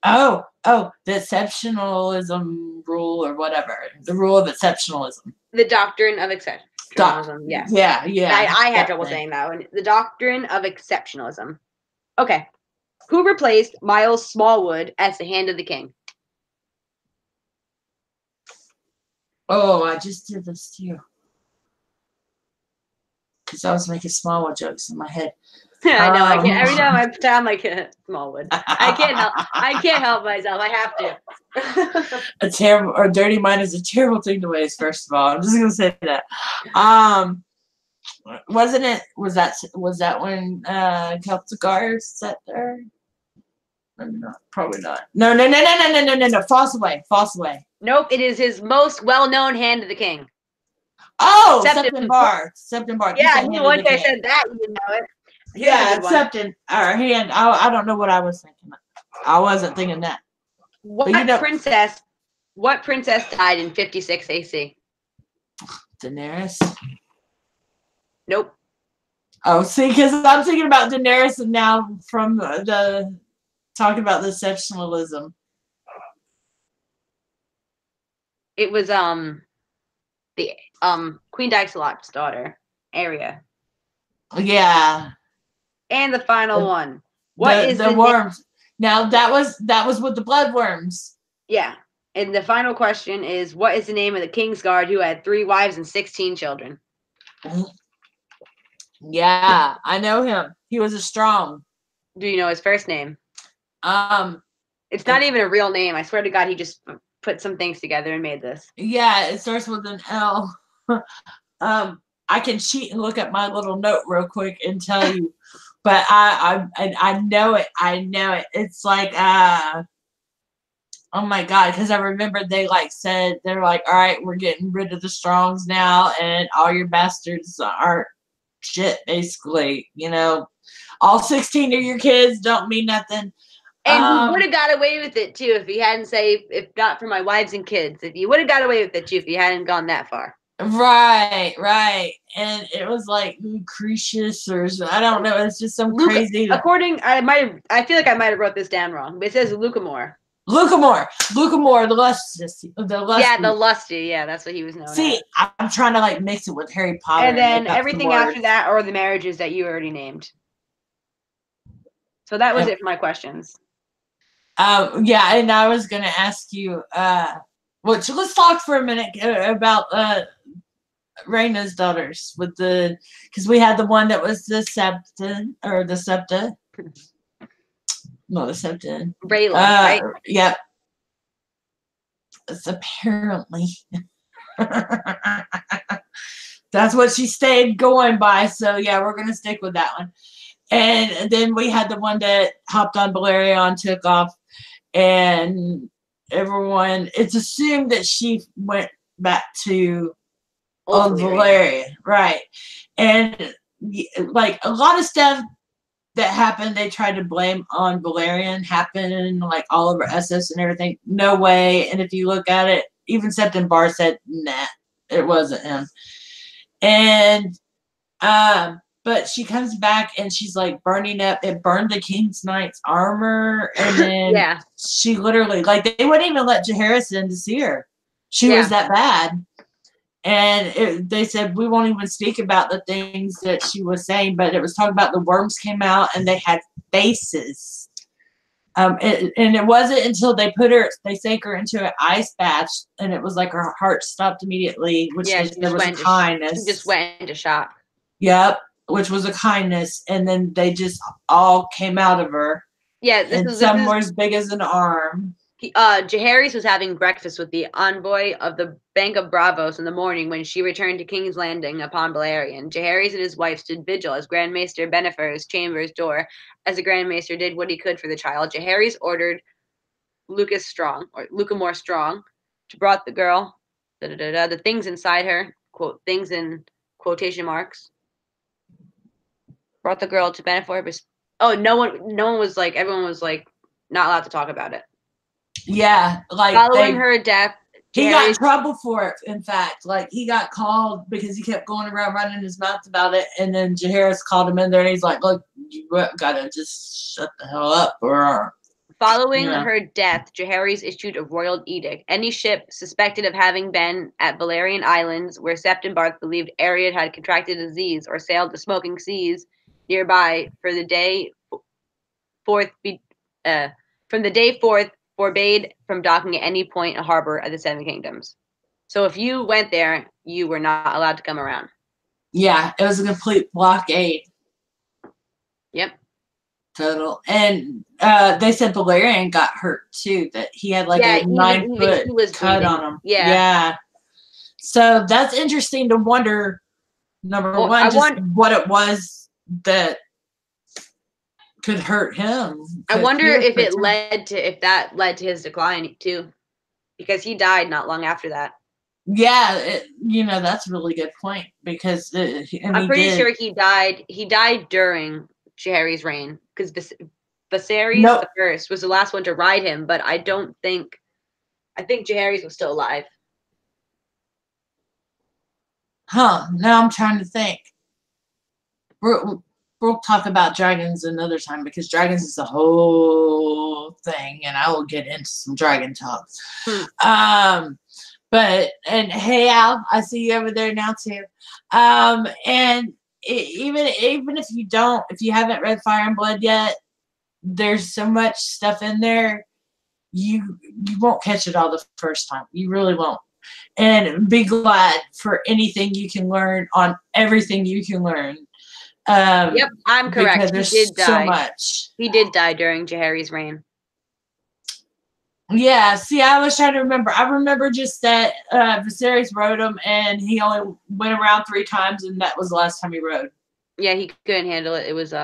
Oh, the exceptionalism rule or whatever. The rule of exceptionalism. The doctrine of exceptionalism. Yes. Yeah. I had trouble saying that one. The doctrine of exceptionalism. Okay. Who replaced Miles Smallwood as the Hand of the King? Oh, I just did this too. Because I was making Smallwood jokes in my head. I know. I can't. Every time I sound like Smallwood, I can't help myself. I have to. A terrible or dirty mind is a terrible thing to waste. First of all, I'm just gonna say that. Wasn't it? Was that when Celtigar sat there? No, probably not. No. False away. Nope. It is his most well-known Hand of the King. Oh, Septon Bar. Yeah, I knew once I said that, you know it. Yeah, Septon. Our hand. I don't know what I was thinking. I wasn't thinking that. What princess died in 56 AC? Daenerys. Nope. Oh, see, because I'm thinking about Daenerys and now from the talking about the exceptionalism. It was the Queen Daisalot's daughter, Arya. Yeah. And the final one. What is the worms? Now that was with the bloodworms. Yeah. And the final question is, what is the name of the King's Guard who had 3 wives and 16 children? Yeah, I know him. He was a strong. Do you know his first name? It's not even a real name. I swear to God, he just put some things together and made this. Yeah, it starts with an L. I can cheat and look at my little note real quick and tell you, but I know it. It's like oh my God, because I remember they said they're like, all right, we're getting rid of the strongs now, and all your bastards aren't shit. Basically, all 16 of your kids don't mean nothing. And he would have got away with it too if he hadn't said, if not for my wives and kids. If you would have got away with it too if he hadn't gone that far. Right. And it was like Lucretius or I don't know. It's just some crazy. I feel like I might have wrote this down wrong, but it says Lucamore. Lucamore, the lusty. Yeah, the lusty. Yeah, that's what he was known as. See, I'm trying to mix it with Harry Potter. And then everything after that are the marriages that you already named. So that was it for my questions. Yeah, and I was gonna ask you, let's talk for a minute about Rhaena's daughters because we had the one that was the Septa. No, the Septa. Rayla, right? Yep. It's apparently that's what she stayed going by. So yeah, we're gonna stick with that one. And then we had the one that hopped on Valaryia and took off, and everyone, it's assumed that she went back to Old of Valyria. Valaryia, right? And like a lot of stuff that happened, they tried to blame on Valerian happened, like all over Essos and everything. No way. And if you look at it, even Septon Bar said, nah, it wasn't him. And but she comes back and she's like burning up. It burned the King's Knight's armor, and then Yeah. she literally, like, they wouldn't even let Jaehaerys in to see her. She Yeah. was that bad. And they said, we won't even speak about the things that she was saying, but it was talking about the worms came out and they had faces. And it wasn't until they sank her into an ice bath, and it was like her heart stopped immediately, which Yeah, there was a kindness. She just went into shock. Yep, which was a kindness, and then they just all came out of her. Yeah, some were as big as an arm. Jaehaerys was having breakfast with the envoy of the Bank of Bravos in the morning when she returned to King's Landing upon Balerion. Jaehaerys and his wife stood vigil as Grand Maester Benefer's chamber's door, as the Grand Maester did what he could for the child. Jaehaerys ordered Lucamore Strong, to brought the girl the things inside her, quote, things in quotation marks, brought the girl to Benefer. Oh, no one was like, everyone was like not allowed to talk about it. Yeah, like following her death, he got in trouble for it. In fact, like he got called because he kept going around running his mouth about it, and then Jaehaerys called him in there, and he's like, "Look, you gotta just shut the hell up." Or following her death, Jaehaerys issued a royal edict: any ship suspected of having been at Valerian Islands, where Septon Barth believed Ariad had contracted a disease, or sailed the smoking seas nearby for the day forth, from the day forth, forbade from docking at any point a harbor of the Seven Kingdoms. So if you went there, you were not allowed to come around. Yeah, it was a complete blockade. Yep. Total. And they said Valerian got hurt too, that he had like a 9-foot cut on him. Yeah. So that's interesting to wonder, number one, what it was that could hurt him. I wonder if that led to his decline too, because he died not long after that. Yeah, that's a really good point, because I'm pretty sure he died. He died during Jaehaerys' reign, because Viserys the First was the last one to ride him, but I think Jaehaerys was still alive. Huh? Now I'm trying to think. We'll talk about dragons another time, because dragons is a whole thing, and I will get into some dragon talk. And hey, Al, I see you over there now too. And even if you haven't read Fire and Blood yet, there's so much stuff in there. You won't catch it all the first time. You really won't. And be glad for anything you can learn on everything you can learn. Yep, I'm correct. Because there's so much. He did die during Jaehaerys' reign. Yeah, see, I was trying to remember. I remember just that Viserys rode him, and he only went around 3 times, and that was the last time he rode. Yeah, he couldn't handle it. It was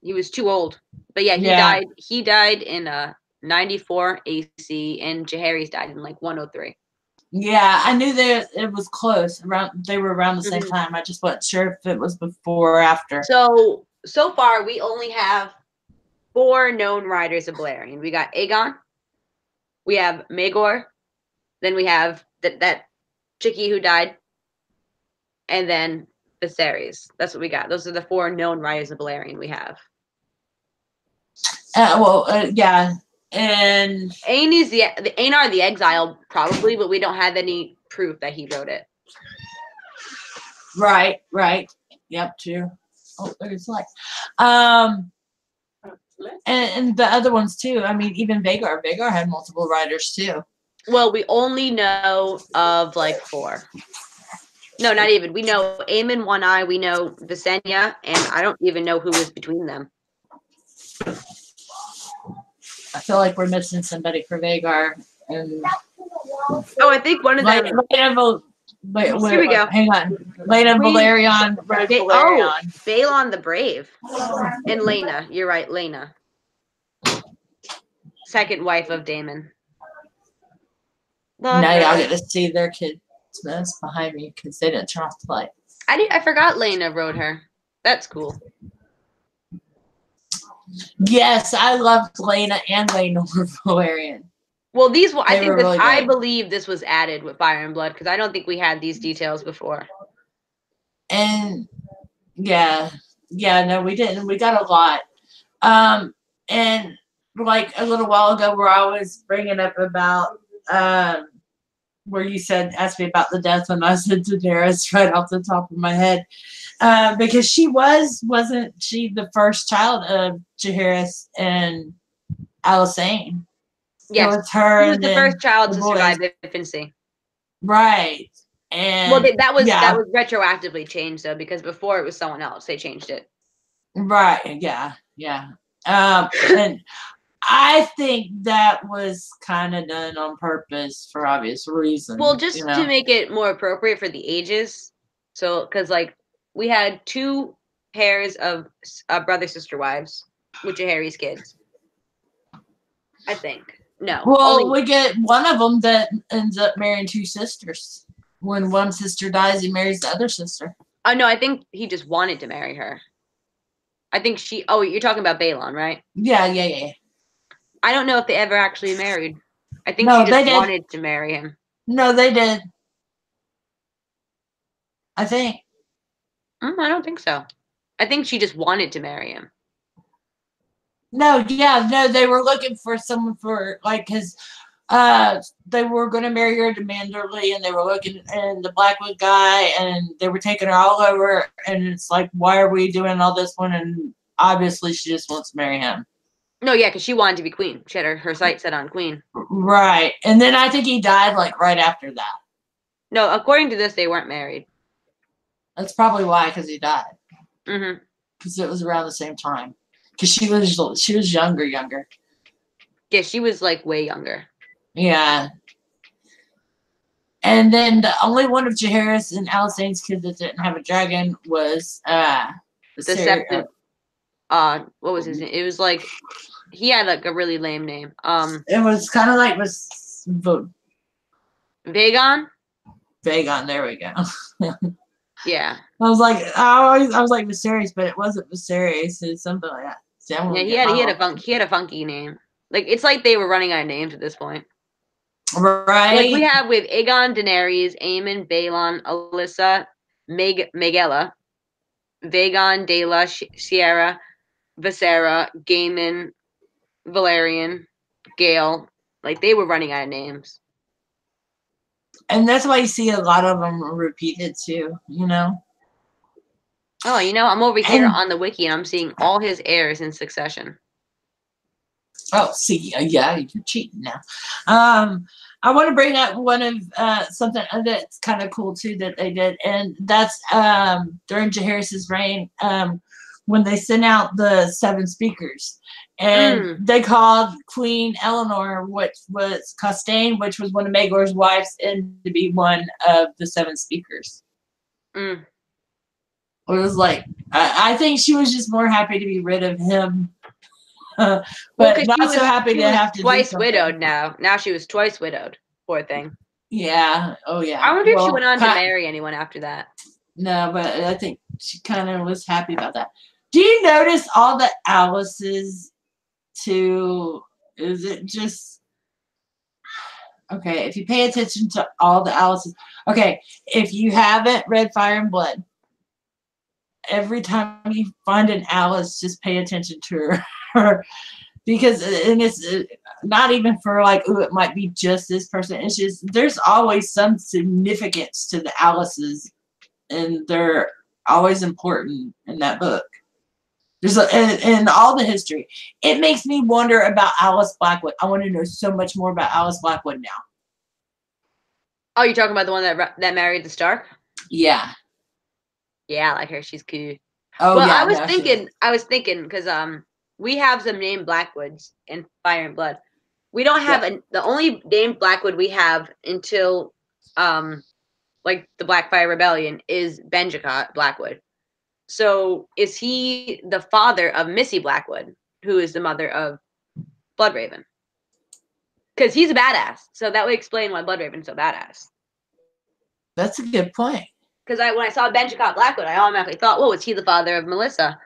he was too old. But yeah, he died. He died in 94 AC, and Jaehaerys died in like 103. Yeah, I knew that it was close. They were around the same time. I just wasn't sure if it was before or after. So far, we only have 4 known riders of Balerion. We got Aegon. We have Maegor. Then we have that chickie who died. And then Viserys. That's what we got. Those are the 4 known riders of Balerion we have. Yeah. And Aenar the Exile, probably, but we don't have any proof that he wrote it. Right. Yep, true. Oh, there's light. And the other ones too. I mean, even Vhagar. Vhagar had multiple riders too. Well, we only know of like 4. No, not even. We know Aemon One Eye. We know Visenya, and I don't even know who was between them. I feel like we're missing somebody for Vhagar. And I think one of them. Here we go. Hang on. Lena Valerion. Balon the Brave. And Lena. You're right, Lena. Second wife of Daemon. Now y'all get to see their kids that's behind me because they didn't turn off the light. I forgot Lena wrote her. That's cool. Yes, I loved Lena and Lena were Valerian. Well, these I They think were this really I good. believe this was added with Fire and Blood because I don't think we had these details before. And yeah, no, we didn't. We got a lot. And like a little while ago, where I was bringing up about where you asked me about the death, and I said Daenerys right off the top of my head, because she wasn't she the first child of Jaehaerys and Alysanne? Yes, It was her, she was and the then first child the to boys. survive infancy. Right. Well, And that was yeah, retroactively changed though because before it was someone else. They changed it. right. Yeah. And I think that was kind of done on purpose for obvious reasons. Well, just to make it more appropriate for the ages. So, because like we had 2 pairs of brother sister wives with Jaehaerys kids. I think no. Well, we get one of them that ends up marrying 2 sisters. When one sister dies, he marries the other sister. Oh no, I think he just wanted to marry her. I think she. Oh, you're talking about Balon, right? Yeah. I don't know if they ever actually married. I think No, she just wanted to marry him. No, they did. I think. I don't think so. I think she just wanted to marry him. No, they were looking for someone for like his. They were going to marry her to Manderley, and they were looking and the Blackwood guy, and they were taking her all over. And it's like, why are we doing all this one? And obviously, she just wants to marry him. No, yeah, because she wanted to be queen. She had her sights set on queen. Right, and then I think he died like right after that. No, according to this, they weren't married. That's probably why, because he died. Mm-hmm. Because it was around the same time. Because she was younger. Yeah, she was like way younger. Yeah. And then the only one of Jaehaerys and Alysanne's kids that didn't have a dragon was the Septon. What was his name? It was like he had like a really lame name. It was kind of like Vagon. Vagon. There we go. Yeah. I was like Viserys, but it wasn't Viserys. It's something like that. See, yeah, he had a funky name. Like it's like they were running out of names at this point. Right. Like we have with Aegon, Daenerys, Aemon, Balon, Alyssa, Megella, Vagon, Daela, Sierra, Visera, Gaiman, Valerian, Gale. Like they were running out of names. And that's why you see a lot of them repeated too, Oh, I'm over here on the wiki and I'm seeing all his heirs in succession. Oh, see, yeah, you're cheating now. I want to bring up one of something that's kind of cool too that they did, and that's during Jaehaerys' reign, when they sent out the 7 speakers, and they called Queen Eleanor, which was Costain, which was one of Maegor's wives, and to be one of the 7 speakers. It was like I think she was just more happy to be rid of him. But not so happy to have to twice widowed now. Now she was twice widowed. Poor thing. Yeah. Oh, yeah. I wonder if she went on to marry anyone after that. No, but I think she kind of was happy about that. Do you notice all the Alice's too? Is it just okay? If you pay attention to all the Alice's, okay. If you haven't read Fire and Blood, every time you find an Alice, just pay attention to her. Because, and it's not even for like, oh, it might be just this person. It's just, there's always some significance to the Alice's, and they're always important in that book. There's in all the history. It makes me wonder about Alice Blackwood. I want to know so much more about Alice Blackwood now. Oh, you're talking about the one that married the Stark? Yeah. Yeah, I like her. She's cool. Oh, well, yeah. I was thinking because we have some named Blackwoods in Fire and Blood. We don't have the only named Blackwood we have until like the Blackfire Rebellion is Benjicott Blackwood. So is he the father of Missy Blackwood, who is the mother of Bloodraven? Because he's a badass. So that would explain why Bloodraven's so badass. That's a good point. Because when I saw Benjamin Blackwood, I automatically thought, "Whoa, is he the father of Melissa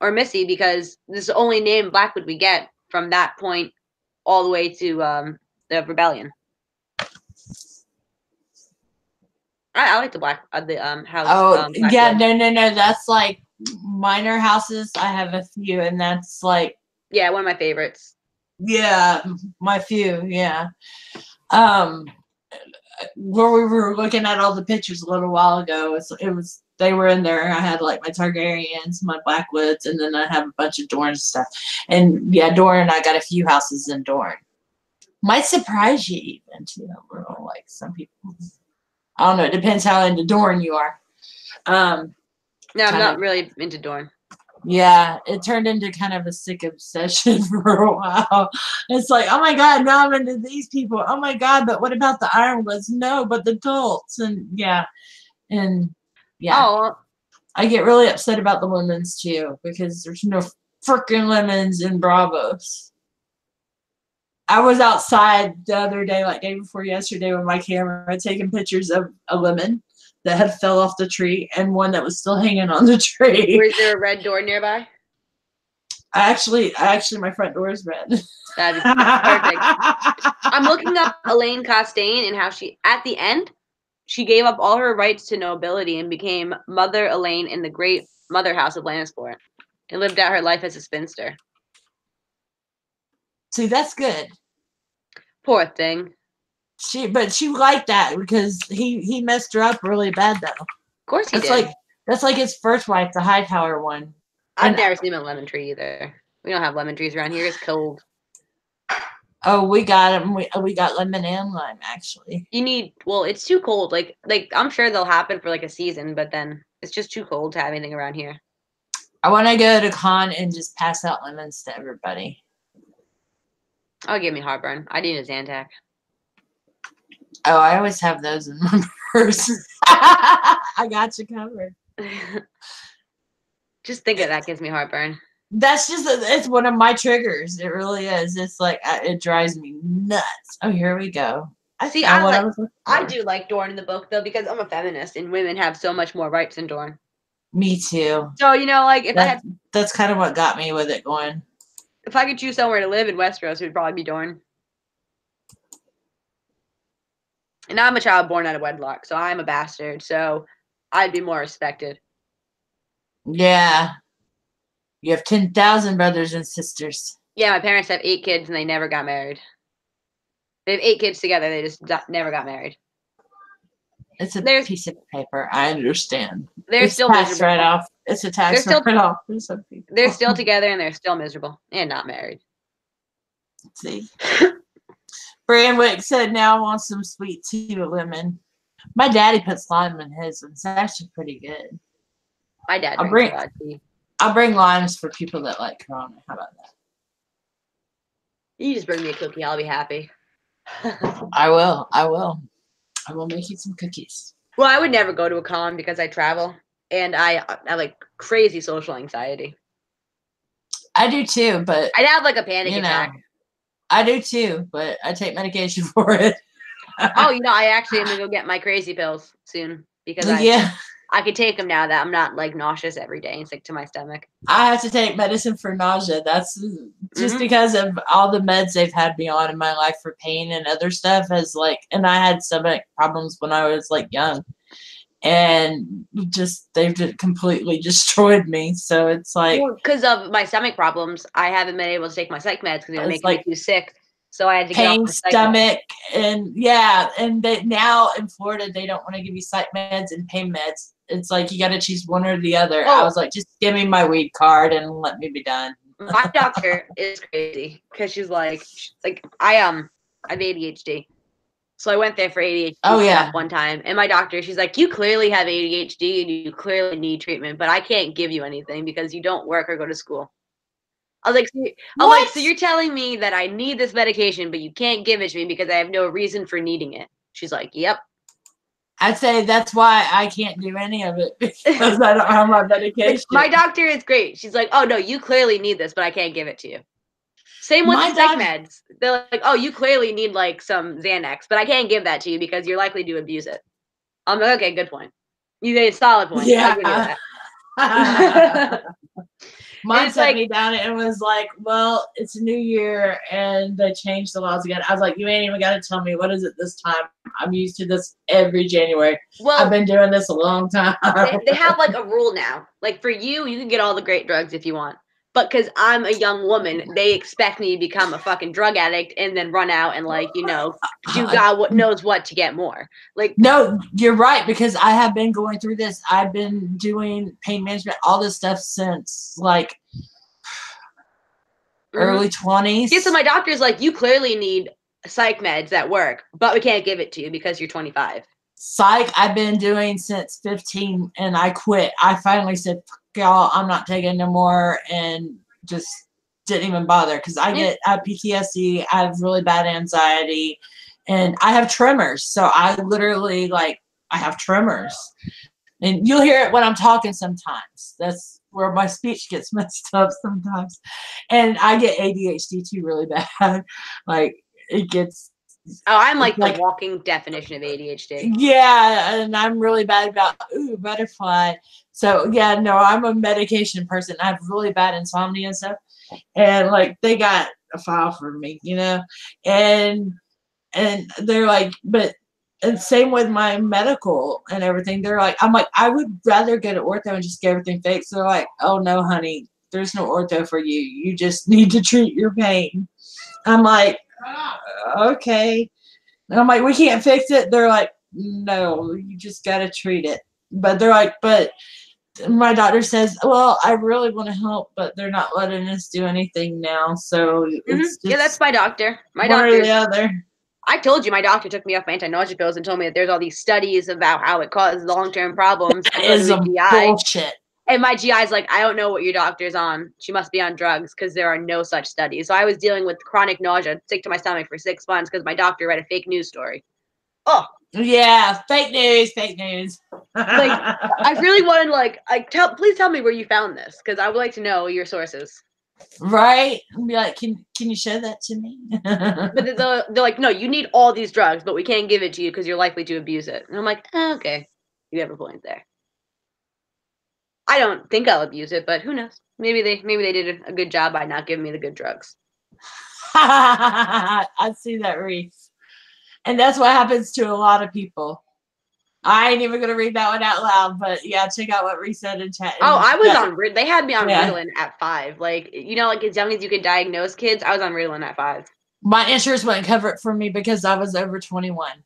or Missy?" Because this is the only name Blackwood we get from that point all the way to the rebellion. I like the house. Oh, yeah, Blackwood. no. That's like minor houses. I have a few, and that's like, yeah, one of my favorites. Yeah, my few. Yeah. Where we were looking at all the pictures a little while ago, it was they were in there. I had like my Targaryens, my Blackwoods, and then I have a bunch of Dorne stuff. And yeah, Dorne, I got a few houses in Dorne. Might surprise you even too. Like some people, I don't know. It depends how into Dorne you are. No, I'm not really into Dorne. Yeah, it turned into kind of a sick obsession for a while. It's like, oh my God, now I'm into these people. Oh my God, but what about the Ironwoods? No, but the adults. And yeah. Oh. I get really upset about the women's too, because there's no freaking lemons in Bravos. I was outside the other day, like day before yesterday, with my camera taking pictures of a lemon that had fell off the tree and one that was still hanging on the tree. Was there a red door nearby? Actually, my front door is red. That'd be perfect. I'm looking up Elaine Costain and how she, at the end, she gave up all her rights to nobility and became Mother Elaine in the Great Mother House of Lannisport and lived out her life as a spinster. See, that's good. Poor thing. But she liked that because he messed her up really bad though. Of course he did. That's like his first wife, the Hightower one. I've never seen a lemon tree either. We don't have lemon trees around here. It's cold. Oh, we got them. We got lemon and lime actually. It's too cold. Like I'm sure they'll happen for like a season, but then it's just too cold to have anything around here. I want to go to con and just pass out lemons to everybody. Oh, give me heartburn. I need a Zantac. Oh, I always have those in my purse. I got you covered. Just think of that gives me heartburn. That's it's one of my triggers. It really is. It's like, it drives me nuts. Oh, here we go. I do like Dorne in the book though, because I'm a feminist and women have so much more rights than Dorne. Me too. So, like that's kind of what got me with it going. If I could choose somewhere to live in Westeros, it would probably be Dorne. And I'm a child born out of wedlock, so I'm a bastard, so I'd be more respected. Yeah. You have 10,000 brothers and sisters. Yeah, my parents have 8 kids and they never got married. They have 8 kids together, they just never got married. It's a piece of paper. I understand. They're still miserable. Right off. It's a tax write off. They're still together and they're still miserable and not married. Let's see. Branwick said now I want some sweet tea with lemon. My daddy puts lime in his, and it's actually pretty good. My dad drinks a lot of tea. I'll bring limes for people that like Corona. How about that? You just bring me a cookie. I'll be happy. I will. I will make you some cookies. Well, I would never go to a con because I travel, and I like crazy social anxiety. I do too, but I'd have like a panic attack. I do too, but I take medication for it. Oh, I actually am gonna go get my crazy pills soon because I can take them now that I'm not like nauseous every day and sick to my stomach. I have to take medicine for nausea. That's just because of all the meds they've had me on in my life for pain and other stuff. And I had stomach problems when I was like young, and they've just completely destroyed me. So it's like, because of my stomach problems, I haven't been able to take my psych meds because they were making me too sick. So I had to pain, stomach, and now in Florida they don't want to give you psych meds and pain meds. It's like you got to choose one or the other. I was like, just give me my weed card and let me be done. My doctor is crazy because she's like I have ADHD, so I went there for ADHD stuff one time, and my doctor, she's like, you clearly have ADHD and you clearly need treatment, but I can't give you anything because you don't work or go to school. I was like, so you're telling me that I need this medication, but you can't give it to me because I have no reason for needing it. She's like, yep. I'd say that's why I can't do any of it because I don't have my medication. My doctor is great. She's like, oh, no, you clearly need this, but I can't give it to you. Same with the psych meds. They're like, oh, you clearly need like some Xanax, but I can't give that to you because you're likely to abuse it. I'm like, okay, good point. You made a solid point. I'll give you Yeah. that. Mom It's sat like, me down and was like, well, it's a new year and they changed the laws again. I was like, you ain't even got to tell me. What is it this time? I'm used to this every January. I've well, been doing this a long time. they have like a rule now. Like for you can get all the great drugs if you want. But because I'm a young woman, they expect me to become a fucking drug addict and then run out and like, do God what knows what to get more. Like, no, you're right, because I have been going through this. I've been doing pain management, all this stuff since like early 20s. Yeah, so my doctor's like, you clearly need psych meds that work, but we can't give it to you because you're 25. Psych, I've been doing since 15 and I quit. I finally said, y'all, I'm not taking no more, and just didn't even bother because I have PTSD, I have really bad anxiety, and I have tremors. So I literally I have tremors. And you'll hear it when I'm talking sometimes. That's where my speech gets messed up sometimes. And I get ADHD too really bad. Like it gets I'm like the walking definition of ADHD. Yeah, and I'm really bad about butterfly. So yeah, no, I'm a medication person. I have really bad insomnia and stuff. And like they got a file for me, and they're like, but and same with my medical and everything. They're like, I'm like, I would rather go to ortho and just get everything fixed. They're like, oh no, honey, there's no ortho for you. You just need to treat your pain. I'm like, okay. And I'm like, we can't fix it. They're like, no, you just got to treat it. But they're like, but my doctor says, well, I really want to help, but they're not letting us do anything now. So it's just yeah, that's my doctor. My one doctor. or the other. I told you my doctor took me off my anti-nausea pills and told me that there's all these studies about how it causes long-term problems. That is some bullshit. And my GI's like, I don't know what your doctor's on. She must be on drugs because there are no such studies. So I was dealing with chronic nausea, sick to my stomach for 6 months because my doctor read a fake news story. Oh. Yeah, fake news, fake news. Like, I really wanted, please tell me where you found this because I would like to know your sources. Right? And be like, can you show that to me? But they're like, no, you need all these drugs, but we can't give it to you because you're likely to abuse it. And I'm like, okay, you have a point there. I don't think I'll abuse it, but who knows? Maybe they did a good job by not giving me the good drugs. I see that, Reese. And that's what happens to a lot of people. I ain't even gonna read that one out loud, but yeah, check out what Reese said in chat. I was on. They had me on Ritalin at 5. Like as young as you could diagnose kids. I was on Ritalin at 5. My insurance wouldn't cover it for me because I was over 21.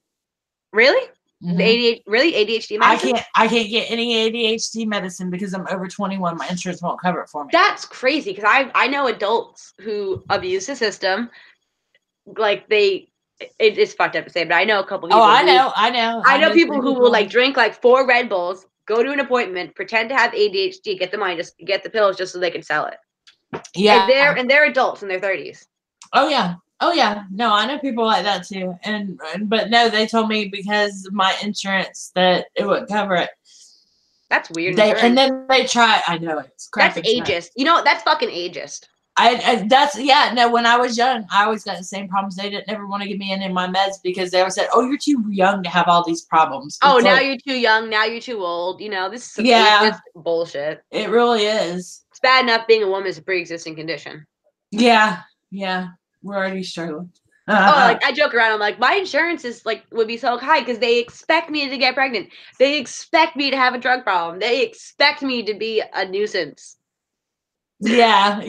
Really? Mm-hmm. The ADHD medicine? I can't get any ADHD medicine because I'm over 21. My insurance won't cover it for me. That's crazy because I know adults who abuse the system. Like it is fucked up to say, but I know a couple people. Oh, I know. I know people who will drink 4 Red Bulls, go to an appointment, pretend to have ADHD, get the money, just get the pills just so they can sell it. Yeah. And they're adults in their 30s. Oh yeah. No, I know people like that too. But no, they told me because of my insurance that it wouldn't cover it. That's weird. And then they try. I know it's crap. That's ageist. That's fucking ageist. When I was young, I always got the same problems. They didn't ever want to give me any of my meds because they always said, oh, you're too young to have all these problems. It's now you're too young. Now you're too old. This is some ageist bullshit. It really is. It's bad enough being a woman is a pre-existing condition. Yeah. We're already struggling. I joke around. I'm like, my insurance is would be so high because they expect me to get pregnant. They expect me to have a drug problem. They expect me to be a nuisance. Yeah.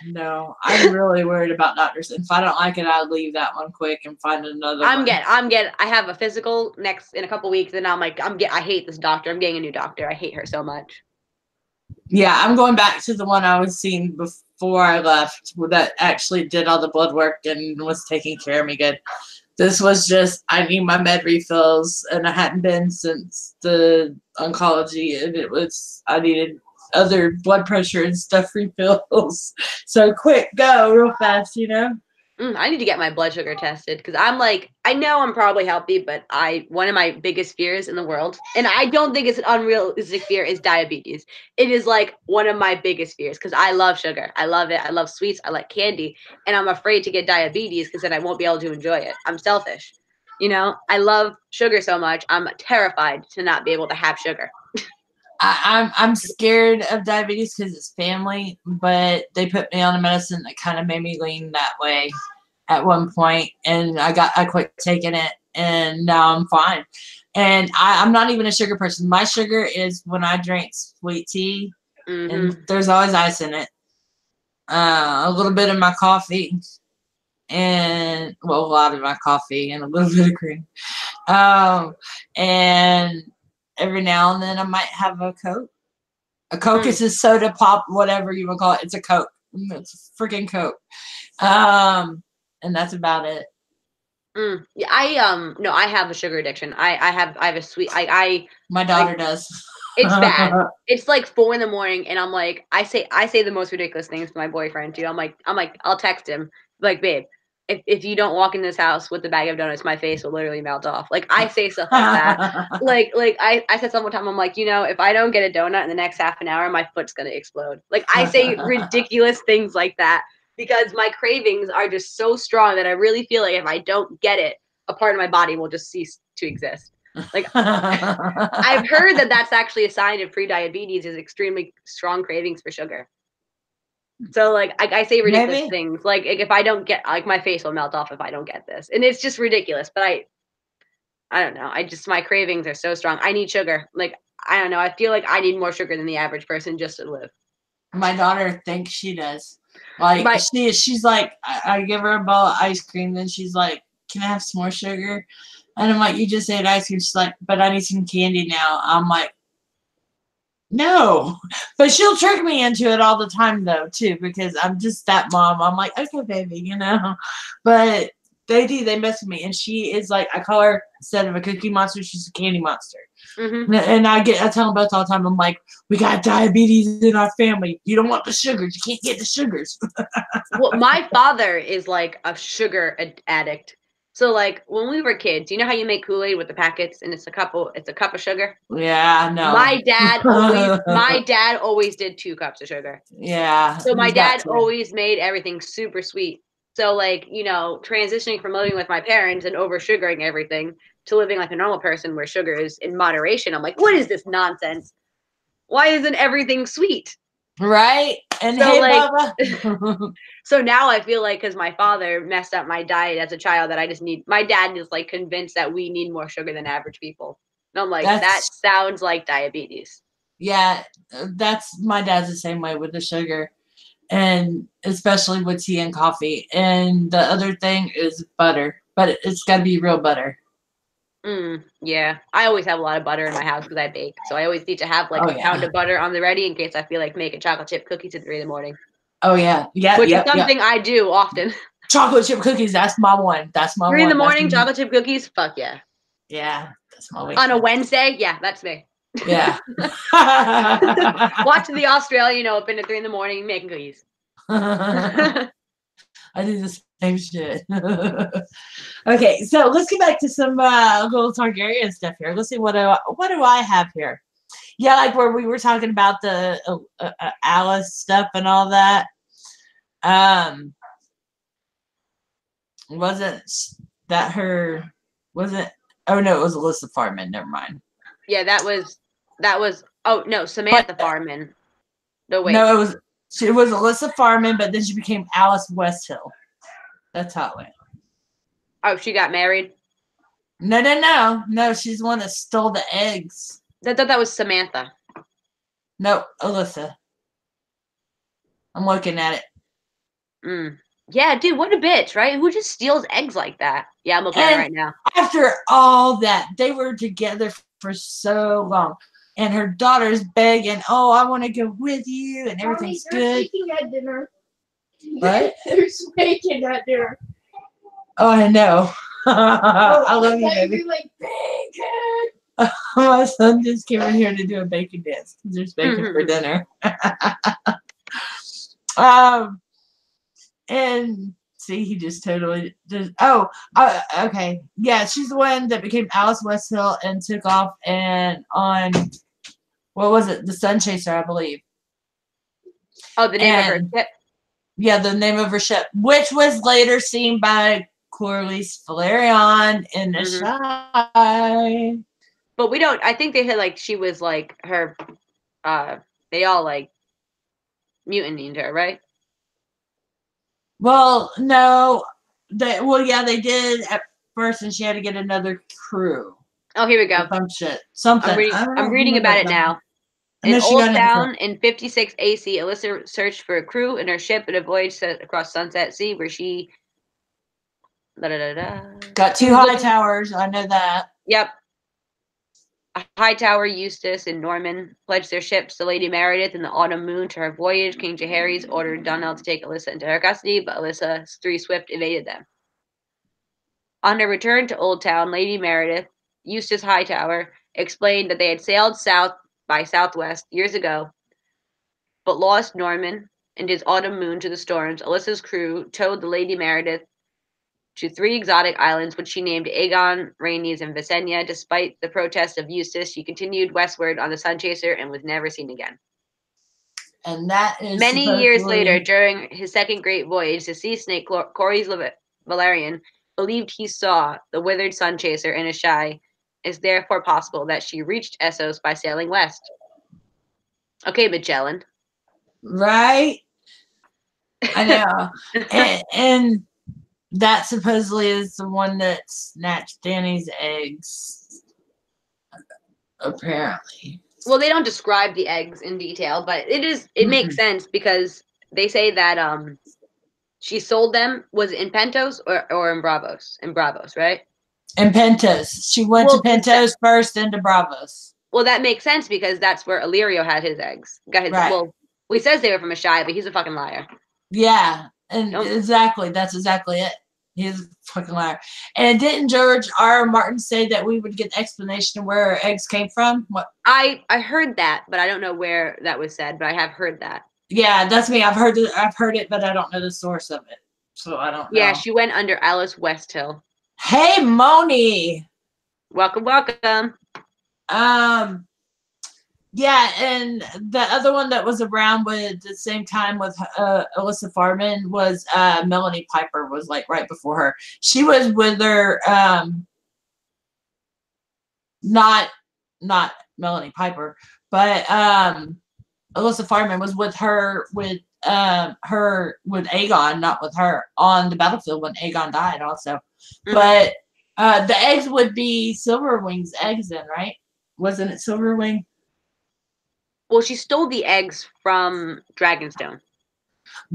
No, I'm really worried about doctors. If I don't like it, I'll leave that one quick and find another one. I have a physical in a couple weeks, and I'm like, I hate this doctor. I'm getting a new doctor. I hate her so much. Yeah, I'm going back to the one I was seeing before I left that actually did all the blood work and was taking care of me good. This was just, I need my med refills, and I hadn't been since the oncology, and I needed other blood pressure and stuff refills. So quick, go real fast, I need to get my blood sugar tested because I'm like, I know I'm probably healthy, but one of my biggest fears in the world, and I don't think it's an unrealistic fear, is diabetes. It is like one of my biggest fears because I love sugar. I love it. I love sweets. I like candy. And I'm afraid to get diabetes because then I won't be able to enjoy it. I'm selfish. You know, I love sugar so much. I'm terrified to not be able to have sugar. I'm scared of diabetes because it's family, but they put me on a medicine that kind of made me lean that way at one point, and I quit taking it, and now I'm fine. And I'm not even a sugar person. My sugar is when I drink sweet tea, and there's always ice in it. A little bit of my coffee, and well, a lot of my coffee, and a little bit of cream. And every now and then I might have a Coke. A Coke is a soda pop, whatever you want to call it. It's a Coke. It's a freaking Coke. And that's about it. Yeah, no, I have a sugar addiction. I have a sweet. My daughter does. It's bad. It's like 4 a.m, and I'm like, I say the most ridiculous things to my boyfriend too. I'm like, I'll text him like, babe, if you don't walk in this house with the bag of donuts, my face will literally melt off. Like I say stuff like that. like I said some time, I'm like, you know, if I don't get a donut in the next half an hour, my foot's gonna explode. Like I say ridiculous things like that because my cravings are just so strong that I really feel like if I don't get it, a part of my body will just cease to exist. Like I've heard that that's actually a sign of pre-diabetes is extremely strong cravings for sugar. So like I say ridiculous things like if I don't get like my face will melt off if I don't get this, and it's just ridiculous. But I don't know. My cravings are so strong. I need sugar. Like I don't know. I feel like I need more sugar than the average person just to live. My daughter thinks she does. Like she's like I give her a bowl of ice cream, then she's like, "Can I have some more sugar?" And I'm like, "You just ate ice cream." She's like, "But I need some candy now." I'm like, "No." But she'll trick me into it all the time, though, too, because I'm just that mom. I'm like, "Okay, baby," you know. But they mess with me. And she is like, I call her, instead of a cookie monster, she's a candy monster. And I tell them both all the time, I'm like, "We got diabetes in our family. You don't want the sugars. You can't get the sugars." Well, my father is like a sugar addict. So like when we were kids, you know how you make Kool-Aid with the packets and it's a cup of sugar? Yeah, no. My dad always did 2 cups of sugar. Yeah. So my dad always made everything super sweet. So like, you know, transitioning from living with my parents and over sugaring everything to living like a normal person where sugar is in moderation, I'm like, what is this nonsense? Why isn't everything sweet? Right? And so, hey, like, Bubba. So now I feel like because my father messed up my diet as a child that I just need, my dad is like convinced that we need more sugar than average people. And I'm like, that sounds like diabetes. Yeah, my dad's the same way with the sugar. And especially with tea and coffee. And the other thing is butter. But it's got to be real butter. Yeah. I always have a lot of butter in my house because I bake. So I always need to have like a pound of butter on the ready in case I feel like making chocolate chip cookies at 3 a.m. Oh, yeah. Which is something I do often. Chocolate chip cookies, that's my one. That's my 3 a.m, chocolate chip cookies? Fuck yeah. Yeah. That's my on a Wednesday? Yeah, that's me. Yeah. Watching the Australian Open at 3 a.m, making cookies. I do the same shit. Okay, so let's get back to some little Targaryen stuff here. Let's see what do I have here. Yeah, like where we were talking about the Alice stuff and all that. Wasn't that her? Wasn't? Oh no, it was Alyssa Farman. Never mind. Yeah, that was. Oh no, Samantha Farman. No wait. No, it was Alyssa Farman, but then she became Alice Westhill. That's how it went. Oh, she got married? No. She's the one that stole the eggs. I thought that was Samantha. No, Alyssa. I'm looking at it. Yeah, dude, what a bitch, right? Who just steals eggs like that? Yeah, I'm looking at it right now. After all that, they were together for so long. And her daughter's begging, "Oh, I want to go with you," and everything's good. They're speaking at dinner. What? They're speaking at dinner. Oh, I know. I love you, baby. Like bacon. My son just came in here to do a bacon dance because there's bacon for dinner. And See, he just totally just. Okay. Yeah, she's the one that became Alice Westhill and took off and on what was it? The Sun Chaser, I believe. Oh, the name of her And ship. yeah, the name of her ship, which was later seen by Corlys Valerion in the shy. But we don't. I think they had like she was like her. They all like mutinied her, right? Well, no, yeah, they did at first, and she had to get another crew. Oh, here we go. Some shit, something. I'm reading about it now. In Old Town in 56 AC, Alyssa searched for a crew in her ship in a voyage set across Sunset Sea, where she got two high towers. I know that. Yep. Hightower, Eustace, and Norman pledged their ships to Lady Meredith in the autumn moon to her voyage. King Jaehaerys ordered Donnell to take Alyssa into her custody, but Alyssa's three Swift evaded them. On her return to Old Town, Lady Meredith, Eustace Hightower, explained that they had sailed south by southwest years ago, but lost Norman and his autumn moon to the storms. Alyssa's crew towed the Lady Meredith to 3 exotic islands, which she named Aegon, Rhaenys, and Visenya. Despite the protests of Eustace, she continued westward on the Sun Chaser and was never seen again. And that is many years later, during his second great voyage, the sea snake Corlys Valerian believed he saw the withered Sun Chaser in a shy. It's therefore possible that she reached Essos by sailing west. Okay, Magellan. Right? I know. and that supposedly is the one that snatched Dany's eggs. Apparently. Well, they don't describe the eggs in detail, but it makes sense because they say that she sold them, was it in Pentos or in Bravos? In Bravos, right? In Pentos. She went to Pentos first into Bravos. Well, that makes sense because that's where Illyrio had his eggs. Right. Well, he says they were from a shy, but he's a fucking liar. Yeah, and exactly. That's exactly it. He's a fucking liar. And didn't George R. Martin say that we would get an explanation of where our eggs came from? What? I heard that, but I don't know where that was said, but I have heard that. Yeah, that's me. I've heard it, but I don't know the source of it. So I don't know. Yeah, she went under Alice Westhill. Hey, Moni. Welcome, welcome. Yeah, and the other one that was around with the same time with Alyssa Farman was Melanie Piper, was like right before her. She was with her, not Melanie Piper, but Alyssa Farman was with her with Aegon, not with her, on the battlefield when Aegon died also. But the eggs would be Silverwing's eggs then, right? Wasn't it Silverwing? Well, she stole the eggs from Dragonstone.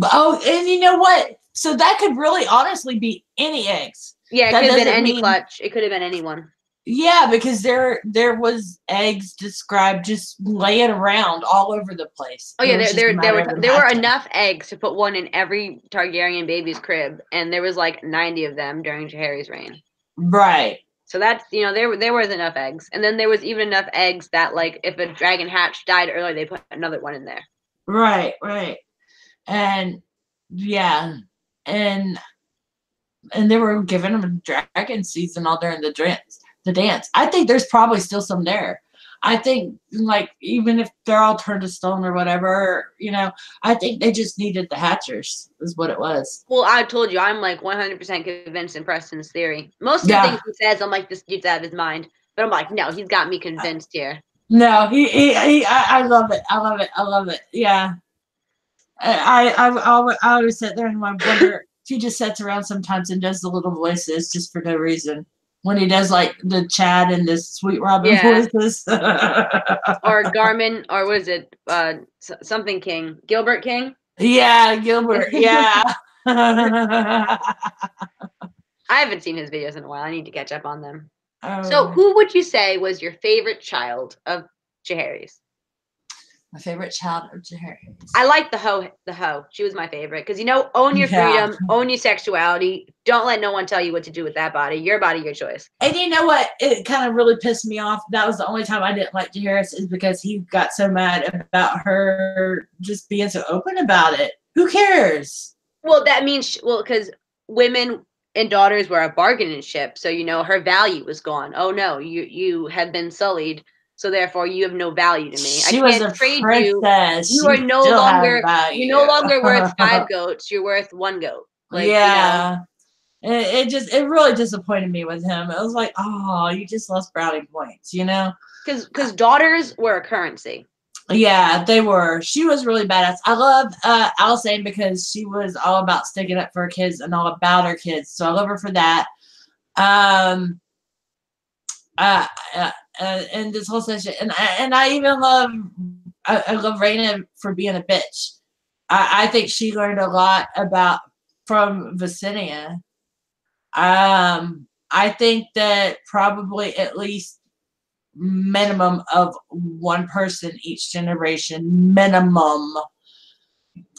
Oh, and you know what? So that could really honestly be any eggs. Yeah, it could have been any clutch. It could have been anyone. Yeah, because there was eggs described just laying around all over the place. Oh yeah, there were enough eggs to put one in every Targaryen baby's crib, and there was like 90 of them during Jaehaerys' reign. Right. So that's, there was enough eggs. And then there was even enough eggs that, like, if a dragon hatch died early, they put another one in there. Right. And, yeah. And they were giving them a dragon season all during the dance. I think there's probably still some there. I think, like, even if they're all turned to stone or whatever, I think they just needed the hatchers, is what it was. Well, I told you, I'm like 100% convinced in Preston's theory. Most of the things he says, I'm like, this dude's out of his mind. But I'm like, no, he's got me convinced here. No, I love it. I love it. Yeah. I always sit there and wonder, he just sits around sometimes and does the little voices just for no reason. When he does like the Chad and the Sweet Robin voices. Or Garmin, or what is it? Something King. Gilbert King? Yeah, Gilbert. Yeah. I haven't seen his videos in a while. I need to catch up on them. Oh. So who would you say was your favorite child of Jaehaerys? My favorite child of Jaehaerys. I like the hoe. She was my favorite. Because, own your freedom, own your sexuality. Don't let no one tell you what to do with that body. Your body, your choice. And you know what? It kind of really pissed me off. That was the only time I didn't like Jaehaerys, is because he got so mad about her just being so open about it. Who cares? Well, that means, because women and daughters were a bargaining chip, so her value was gone. Oh no, you have been sullied, so therefore you have no value to me. I She was can't a trade you. princess. You She are no still had longer value. worth 5 goats. You're worth 1 goat. Yeah. It really disappointed me with him. It was like, oh, you just lost brownie points, because daughters were a currency. Yeah, they were. She was really badass. I love Alysanne because she was all about sticking up for her kids and all about her kids. So I love her for that. Uh, and this whole session, and I even love I love Raina for being a bitch. I think she learned a lot from Visinia. I think that probably at least minimum of one person each generation minimum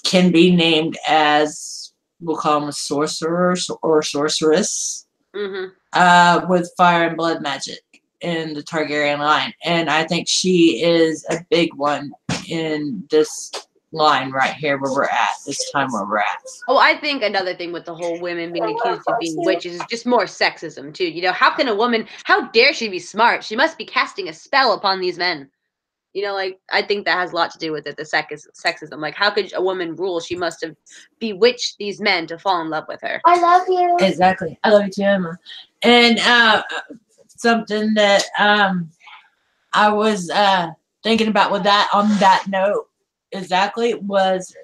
can be named as, we'll call them a sorcerer or sorceress, with fire and blood magic in the Targaryen line. And I think she is a big one in this line right here where we're at, this time where we're at. Oh, I think another thing with the whole women being accused of being witches is just more sexism too. How can a woman, how dare she be smart? She must be casting a spell upon these men. I think that has a lot to do with it, the sexism. Like, how could a woman rule? She must have bewitched these men to fall in love with her. I love you. Exactly. I love you too, Emma. And something that I was thinking about with that, on that note, exactly, was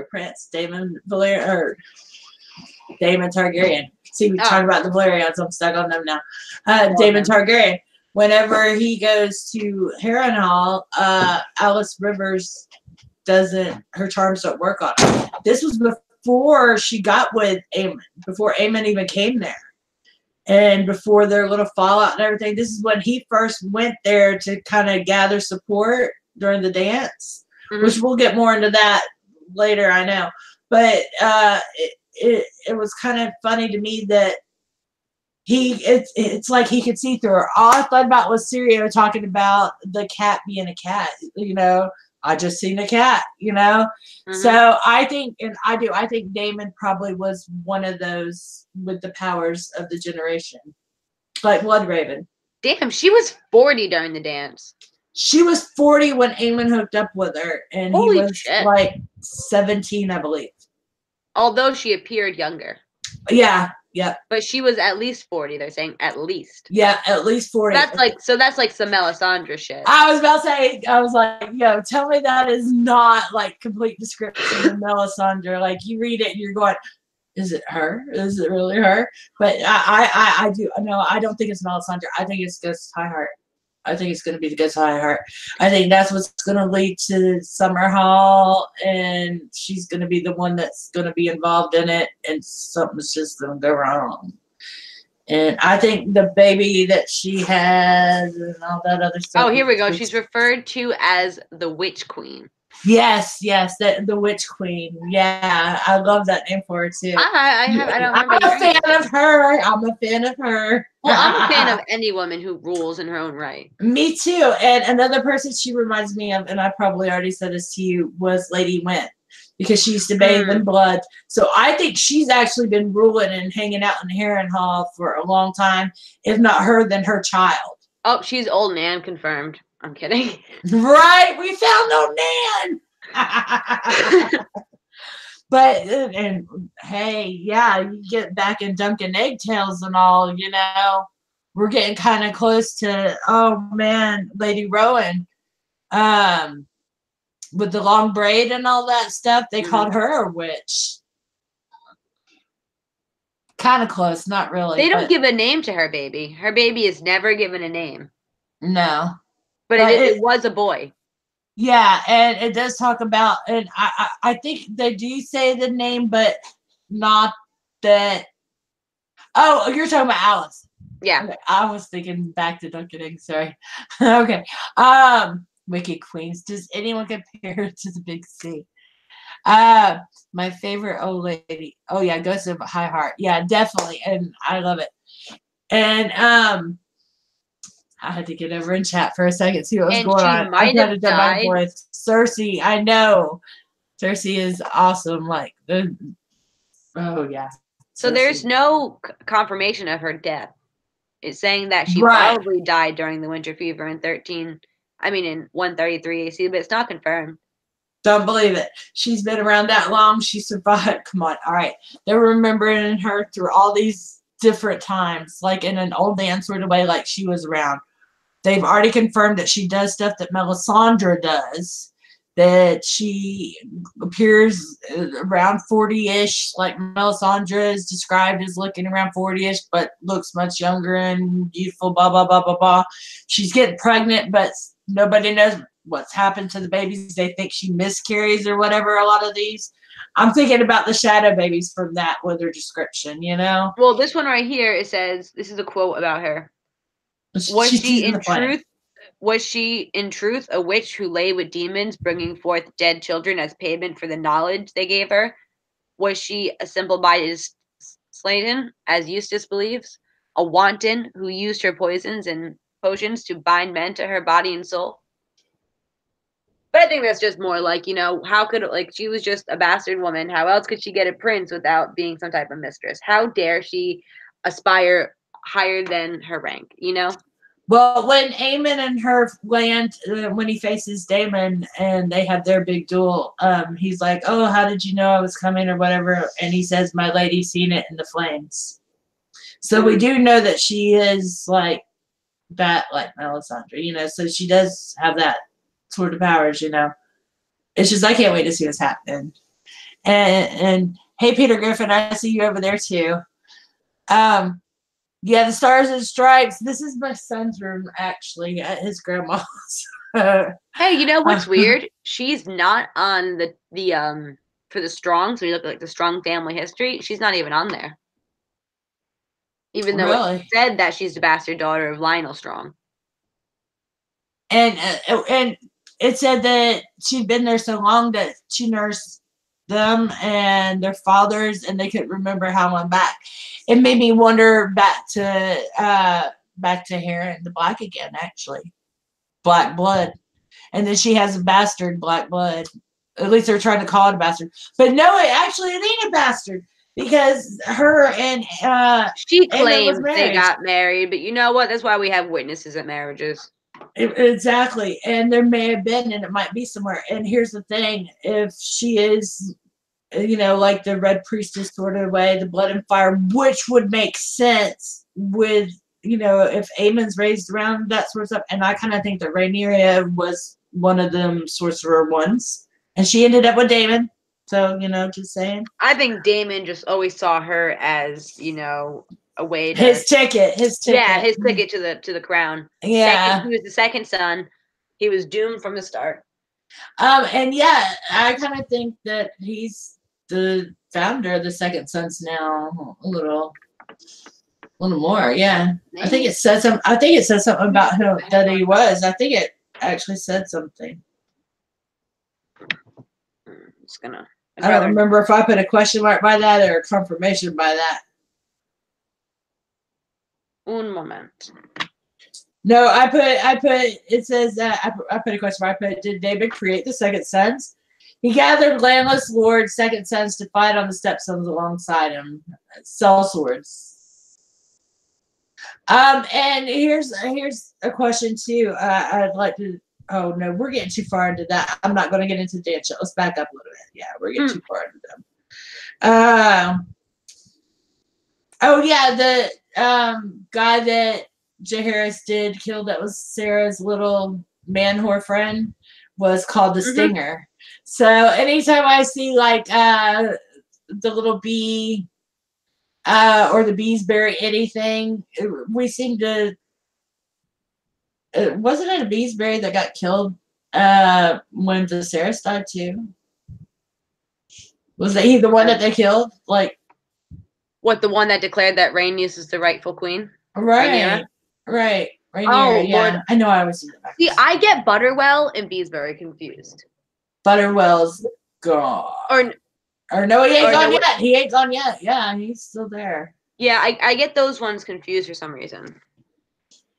Prince Daemon Targaryen. See, we talk about the Valaryans. I'm stuck on them now. Daemon Targaryen. Whenever he goes to Harrenhal, Alice Rivers her charms don't work on her. This was before she got with Aemon, before Aemon even came there, and before their little fallout and everything. This is when he first went there to kind of gather support during the dance, which we'll get more into that later, I know. But it was kind of funny to me that it's like he could see through her. All I thought about was Syrio talking about the cat being a cat. I just seen a cat. So I think, I think Daemon probably was one of those with the powers of the generation, like Bloodraven. Damn, she was 40 during the dance. She was 40 when Aemon hooked up with her, and he was like 17, I believe. Although she appeared younger. Yeah. Yeah. But she was at least 40, they're saying, at least. Yeah, at least 40. That's like some Melisandre shit. I was about to say, tell me that is not like complete description of Melisandre. Like, you read it and you're going, is it her? Is it really her? But I do. No, I don't think it's Melisandre. I think it's Ghost Highheart. I think it's going to be the Ghost Highheart. I think that's what's going to lead to Summerhall, and she's going to be the one that's going to be involved in it, and something's just going to go wrong. And I think the baby that she has and all that other stuff. Oh, here we go. She's referred to as the Witch Queen. Yes, the Witch Queen. Yeah, I love that name for her too. I don't remember. I'm a fan of her. Well, I'm a fan of any woman who rules in her own right. Me too. And another person she reminds me of, and I probably already said this to you, was Lady Went, because she used to bathe in blood. So I think she's actually been ruling and hanging out in Harrenhal for a long time. If not her, then her child. Oh, she's old Nan confirmed. I'm kidding. Right, we found no Nan. But and hey, yeah, you get back in Duncan Eggtails and all, we're getting kind of close to, oh man, Lady Rowan, with the long braid and all that stuff. They called her a witch. Kind of close, not really. They don't give a name to her baby. Her baby is never given a name. No. But it was a boy. Yeah, and it does talk about, and I think they do say the name, but not that. Oh, you're talking about Alice. Yeah. Okay, I was thinking back to Duncan Egg, sorry. Okay. Wicked Queens. Does anyone compare her to the Big C? My favorite old lady. Oh yeah, Ghost of Highheart. Yeah, definitely. And I love it. And I had to get over in chat for a second, see what was going on. I had to jump back and forth. Cersei, I know. Cersei is awesome. Like, Oh yeah. So there's no confirmation of her death. It's saying that she Right. probably died during the winter fever in 133 AC, but it's not confirmed. Don't believe it. She's been around that long. She survived. Come on. All right. They're remembering her through all these different times, like in an old man sort of way, like she was around. They've already confirmed that she does stuff that Melisandre does, that she appears around 40-ish, like Melisandre is described as looking around 40-ish, but looks much younger and youthful, blah, blah, blah, blah, blah. She's getting pregnant, but nobody knows what's happened to the babies. They think she miscarries or whatever, a lot of these. I'm thinking about the shadow babies from that with her description, you know? Well, this one right here, it says, this is a quote about her. Was she in truth a witch who lay with demons, bringing forth dead children as payment for the knowledge they gave her? Was she a simple-minded sladen, as Eustace believes, a wanton who used her poisons and potions to bind men to her body and soul? But I think that's just more like, how could, she was just a bastard woman. How else could she get a prince without being some type of mistress? How dare she aspire higher than her rank, Well, when Aemon and her land, when he faces Daemon and they have their big duel, he's like, "Oh, how did you know I was coming?" or whatever, and he says, "My lady seen it in the flames." So we do know that she is like that, like Melisandre, so she does have that sort of powers, It's just I can't wait to see what's happening. And hey, Peter Griffin, I see you over there too. Yeah, the Stars and Stripes. This is my son's room, actually, at his grandma's. Hey, you know what's weird? She's not on the for the Strong. So you look at like the Strong family history. She's not even on there, even though it said that she's the bastard daughter of Lionel Strong. And it said that she'd been there so long that she nursed them and their fathers, and they couldn't remember how went back. It made me wonder back to Harren the Black again, actually. Black blood. And then she has a bastard black blood. At least they're trying to call it a bastard. But no, it ain't a bastard. Because her and she claims they got married, but you know what? That's why we have witnesses at marriages. Exactly. And there may have been, and it might be somewhere. And here's the thing. If she is, like the Red Priestess sort of way, the Blood and Fire, which would make sense with, if Aemon's raised around that sort of stuff. And I kind of think that Rhaenyra was one of them sorcerer ones. And she ended up with Daemon. So, just saying. I think Daemon just always saw her as, a way to his ticket. Yeah, his ticket to the crown. Yeah. He was the second son. He was doomed from the start. And yeah, I kind of think that he's the founder of the Second Sons now. A little more, yeah. Maybe. I think it says something about who that he was. I think it actually said something. I don't remember if I put a question mark by that or a confirmation by that. Un moment. No, I put. It says I put a question mark. I put, did David create the Second Sons? He gathered landless lords, second sons, to fight on the stepsons alongside him. Sell swords. And here's a question too. I'd like to. Oh no, we're getting too far into that. I'm not going to get into Dan show. Let's back up a little bit. Yeah, we're getting too far into them. Oh yeah, the guy that Jaehaerys did kill, that was Sarah's little man whore friend, was called the Stinger. So anytime I see like the little bee or the bees bury anything, we seem to. Wasn't it a beesbury that got killed when Viserys died too? Was he the one that they killed? Like, what, the one that declared that Rhaenys is the rightful queen? Right, Rhaenyra? Right. Rhaenyra, yeah. Lord. I know I was doing that. See, I get Butterwell and Beesbury confused. Butterwell's gone. Or no, he ain't gone yet. He ain't gone yet. Yeah, he's still there. Yeah, I get those ones confused for some reason.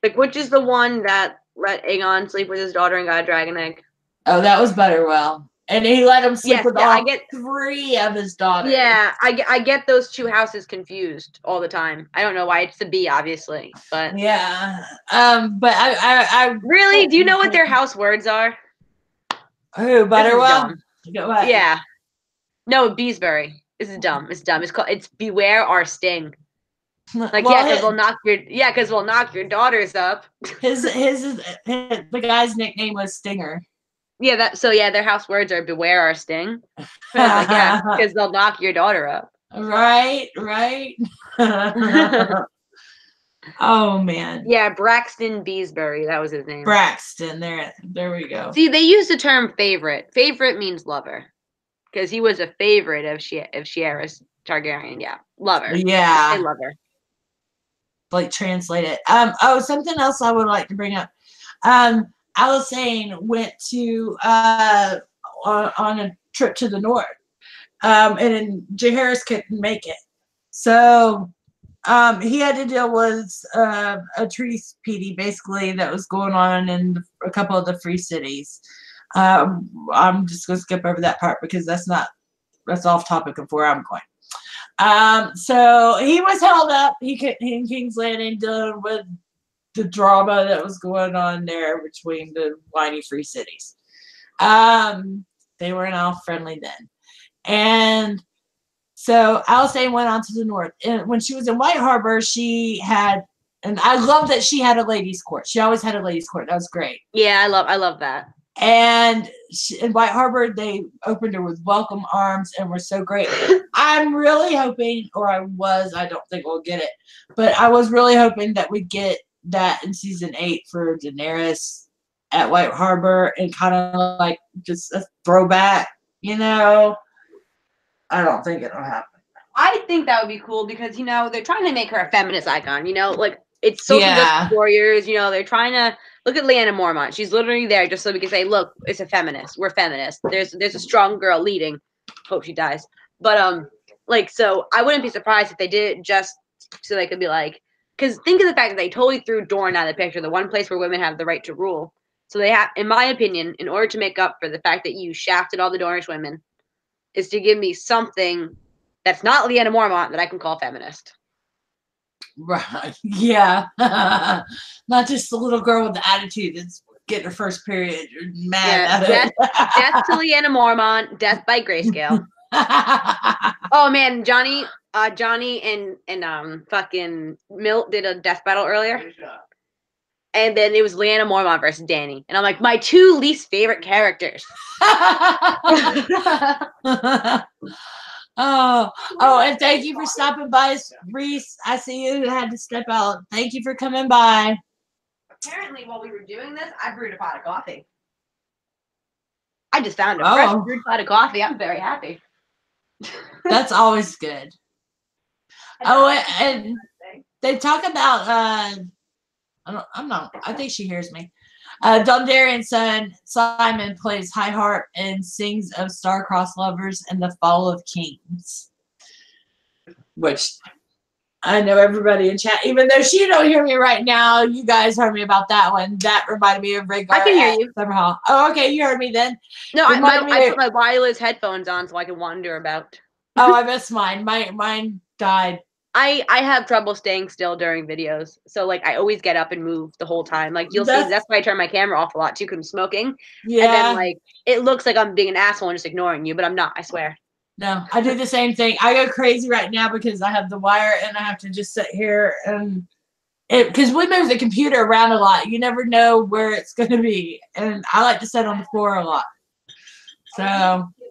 Like, which is the one that let Aegon sleep with his daughter and got a dragon egg? Oh, that was Butterwell. And he let him sleep Yes, with yeah, all I get. 3 of his daughters. Yeah, I get those 2 houses confused all the time. I don't know why. It's the B, obviously, but Yeah. But I really, do you know what their house words are? Who, This is Butterwell? dumb. Go ahead. Yeah. No, Beesbury. This is dumb. It's dumb. It's beware our sting. Like, Well, because we'll knock your daughters up. his the guy's nickname was Stinger. Yeah, their house words are beware our sting. I was like, yeah, because they'll knock your daughter up. Right. Oh man. Yeah, Braxton Beesbury, that was his name. Braxton. There we go. See, they use the term favorite. Favorite means lover. Because he was a favorite of Jaehaerys Targaryen. Yeah. Lover. Yeah. I love her. Like translate it. Something else I would like to bring up. Alysanne went to on a trip to the north. And Jaehaerys couldn't make it. So he had to deal with a treaty basically that was going on in a couple of the free cities. I'm just going to skip over that part because that's off topic of where I'm going. So he was held up. He in King's Landing dealing with the drama that was going on there between the whiny free cities. They were not friendly then. And so Alysanne went on to the north. And when she was in White Harbor, she had, and I love that she had a ladies' court. She always had a ladies' court. That was great. Yeah, I love that. And in White Harbor, they opened her with welcome arms and were so great. I'm really hoping, I don't think we'll get it, but I was really hoping that we get that in season 8 for Daenerys at White Harbor and kind of like just a throwback, I don't think it'll happen. I think that would be cool because, they're trying to make her a feminist icon, like it's social justice warriors, they're trying to look at Lyanna Mormont. She's literally there just so we can say, look, it's a feminist. We're feminists. There's a strong girl leading. Hope she dies. But so I wouldn't be surprised if they did it just so they could be like, because think of the fact that they totally threw Dorne out of the picture, the one place where women have the right to rule. So they have, in my opinion, in order to make up for the fact that you shafted all the Dornish women, is to give me something that's not Lyanna Mormont that I can call feminist. Right. Yeah. Not just the little girl with the attitude that's getting her first period. You're mad at it. Death to Lyanna Mormont, death by grayscale. Oh man, Johnny and fucking Milt did a death battle earlier. And then it was Lyanna Mormont versus Dany. And I'm like, my 2 least favorite characters. And thank you for stopping by, Reese. I see you had to step out. Thank you for coming by. Apparently, while we were doing this, I brewed a pot of coffee. I just found a fresh brewed pot of coffee. I'm very happy. That's always good. And they talk about I think she hears me. Dondarrion's son Simon plays High Harp and sings of star-crossed lovers and the fall of kings, which I know everybody in chat, even though she don't hear me right now, you guys heard me about that one. That reminded me of Rhaegar. I can hear you. Summer Hall. Oh, okay, you heard me then. No, I put my wireless headphones on so I can wander about. Oh, I missed mine. Mine died. I have trouble staying still during videos, so I always get up and move the whole time. You'll see, that's why I turn my camera off a lot too, because I'm smoking. Yeah. And then it looks like I'm being an asshole and just ignoring you, but I'm not. I swear. No, I do the same thing. I go crazy right now because I have the wire and I have to just sit here and because we move the computer around a lot. You never know where it's going to be, and I like to sit on the floor a lot. So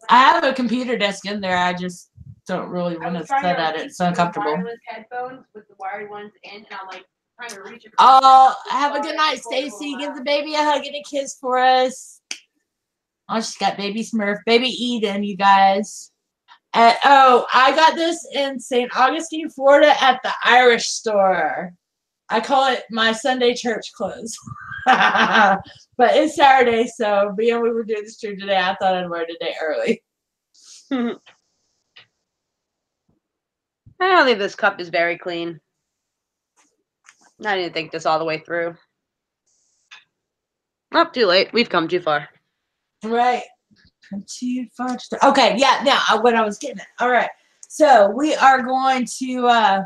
I have a computer desk in there. I just don't really want to sit at it. It's uncomfortable. Wireless headphones with the wired ones in, and I'm trying to reach it. Oh, have a good night, Stacy. Give the baby a hug and a kiss for us. Oh, she's got baby Smurf, baby Eden, you guys. I got this in St. Augustine, Florida, at the Irish store. I call it my Sunday church clothes. But it's Saturday, so being we were doing the stream today, I thought I'd wear it a day early. I don't think this cup is very clean. I didn't think this all the way through. Oh, too late. We've come too far. Right. I'm too far to okay, yeah, now what I was getting at. All right. So we are going to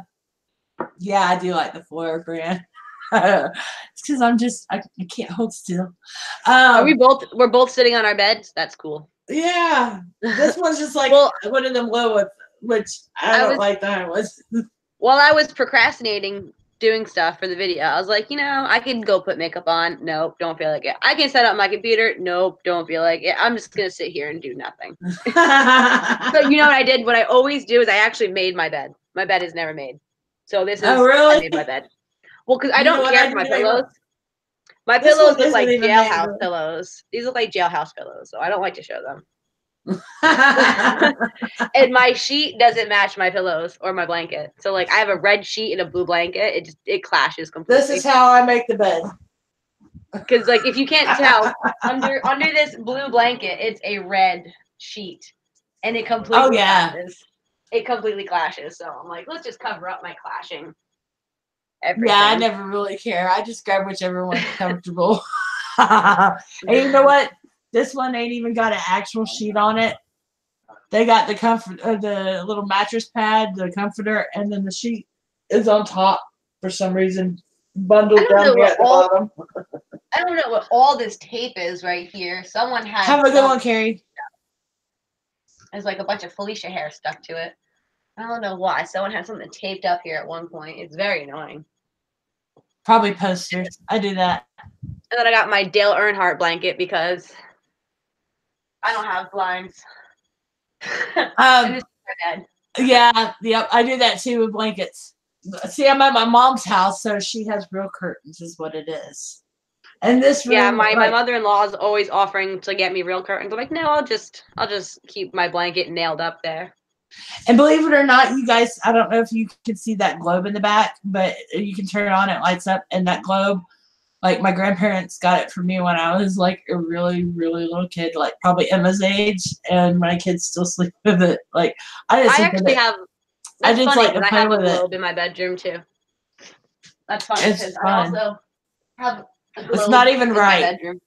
yeah, I do like the Fleur brand. It's because I can't hold still. Are we both? We're both sitting on our beds. That's cool. Yeah. This one's just like Well, one of them low with which I don't like that one. While I was procrastinating doing stuff for the video, I was like, I can go put makeup on. Nope, don't feel like it. I can set up my computer. Nope, don't feel like it. I'm just gonna sit here and do nothing. So you know what I did? What I always do is I actually made my bed. My bed is never made. So this is really? I made my bed. Well, because I don't care for my pillows. My This pillows one look like isn't even jailhouse made. pillows. These look like jailhouse pillows, so I don't like to show them. And my sheet doesn't match my pillows or my blanket. So like I have a red sheet and a blue blanket. It clashes completely. This is how I make the bed. Because like if you can't tell, under this blue blanket, it's a red sheet, and it completely clashes. It completely clashes. So I'm like, let's just cover up my clashing. Everything. Yeah, I never really care. I just grab whichever one's comfortable. And you know what? This one ain't even got an actual sheet on it. They got the the little mattress pad, the comforter, and then the sheet is on top for some reason, bundled down here at the bottom. I don't know what all this tape is right here. Someone has. Have a good one, Carrie. There's like a bunch of Felicia hair stuck to it. I don't know why. Someone had something taped up here at one point. It's very annoying. Probably posters. I do that. And then I got my Dale Earnhardt blanket because I don't have blinds. Yeah, yep. I do that too with blankets. See, I'm at my mom's house, so she has real curtains, is what it is. And this room, yeah, my mother-in-law is always offering to get me real curtains. I'm like, no, I'll just keep my blanket nailed up there. And believe it or not, you guys, I don't know if you can see that globe in the back, but you can turn it on, it lights up, and that globe, like my grandparents got it for me when I was like a really, really little kid, like probably Emma's age, and my kids still sleep with it. Like I actually have. I just like to play I have a with globe it in my bedroom too. That's funny because I also have a globe it's not even in right. my bedroom.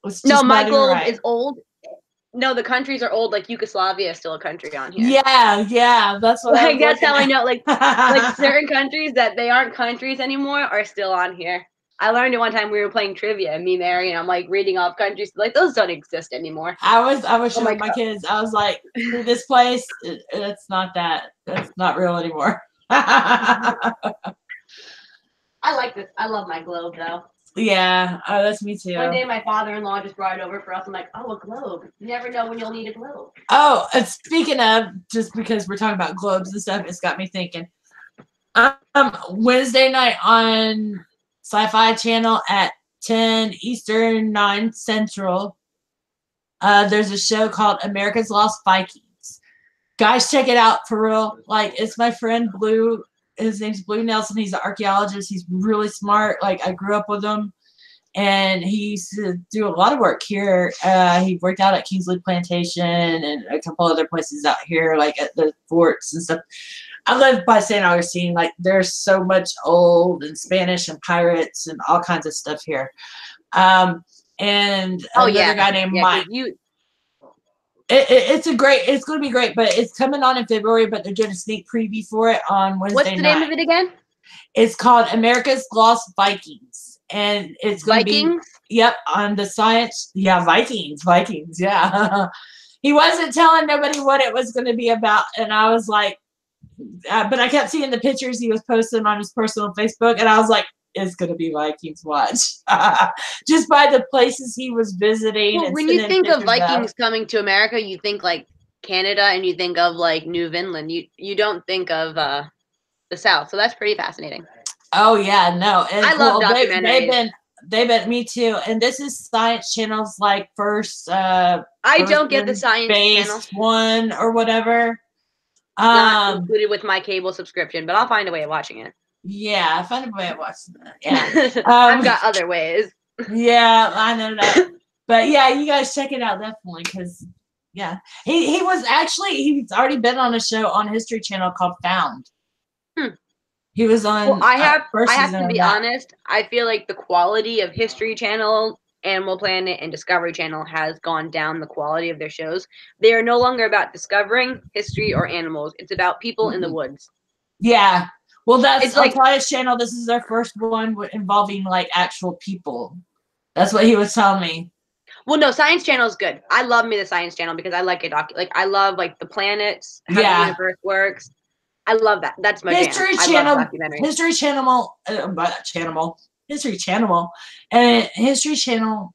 It's just no, my globe right. is old. No, the countries are old. Like Yugoslavia is still a country on here. Yeah, that's what. Like that's how I know. Like certain countries that they aren't countries anymore are still on here. I learned it one time we were playing trivia, and me, Mary, and I'm like reading off countries like those don't exist anymore. I was showing my kids. I was like, see this place? It's not that. It's not real anymore. I like this. I love my globe though. Yeah, that's me too. One day my father-in-law just brought it over for us. I'm like, oh, a globe. You never know when you'll need a globe. Oh, and speaking of, just because we're talking about globes and stuff, it's got me thinking. Wednesday night on Sci-Fi Channel at 10 Eastern, 9 Central, there's a show called America's Lost Vikings. Guys, check it out for real. Like, it's my friend Blue. His name's Blue Nelson. He's an archaeologist. He's really smart. Like, I grew up with him. And he used to do a lot of work here. He worked out at Kingsley Plantation and a couple other places out here, like at the forts and stuff. I live by St. Augustine. Like, there's so much old and Spanish and pirates and all kinds of stuff here. And another guy named Mike. It's going to be great, but it's coming on in February, but they're doing a sneak preview for it on Wednesday night. What's the name of it again? It's called America's Lost Vikings. And it's going to be, yep, on the science. Yeah, Vikings, yeah. He wasn't telling nobody what it was going to be about. And I was like, but I kept seeing the pictures he was posting on his personal Facebook. And I was like, it's going to be Vikings watch. Just by the places he was visiting. Well, when you think of Vikings coming to America, you think like Canada and you think of like New Vinland. You don't think of the South. So that's pretty fascinating. Oh yeah, no. And I love documentaries. They've been me too. And this is Science Channel's like first I don't get the Science Channel one or whatever. Not included with my cable subscription, but I'll find a way of watching it. Yeah, I find a way of watching that. Yeah. I've got other ways. Yeah, I know that. But yeah, you guys check it out definitely because yeah. He's already been on a show on History Channel called Found. He was on. Well, I have to be honest. I feel like the quality of History Channel Animal Planet and Discovery Channel has gone down the quality of their shows. They are no longer about discovering history or animals. It's about people in the woods. Yeah. Well, that's It's like Acolytes channel. This is their first one involving like actual people. That's what he was telling me. well, no, Science Channel is good. I love me the Science Channel because I like it. Like I love like the planets, how the universe works. I love that. That's my History jam. Channel. I love documentaries. History Channel, and History Channel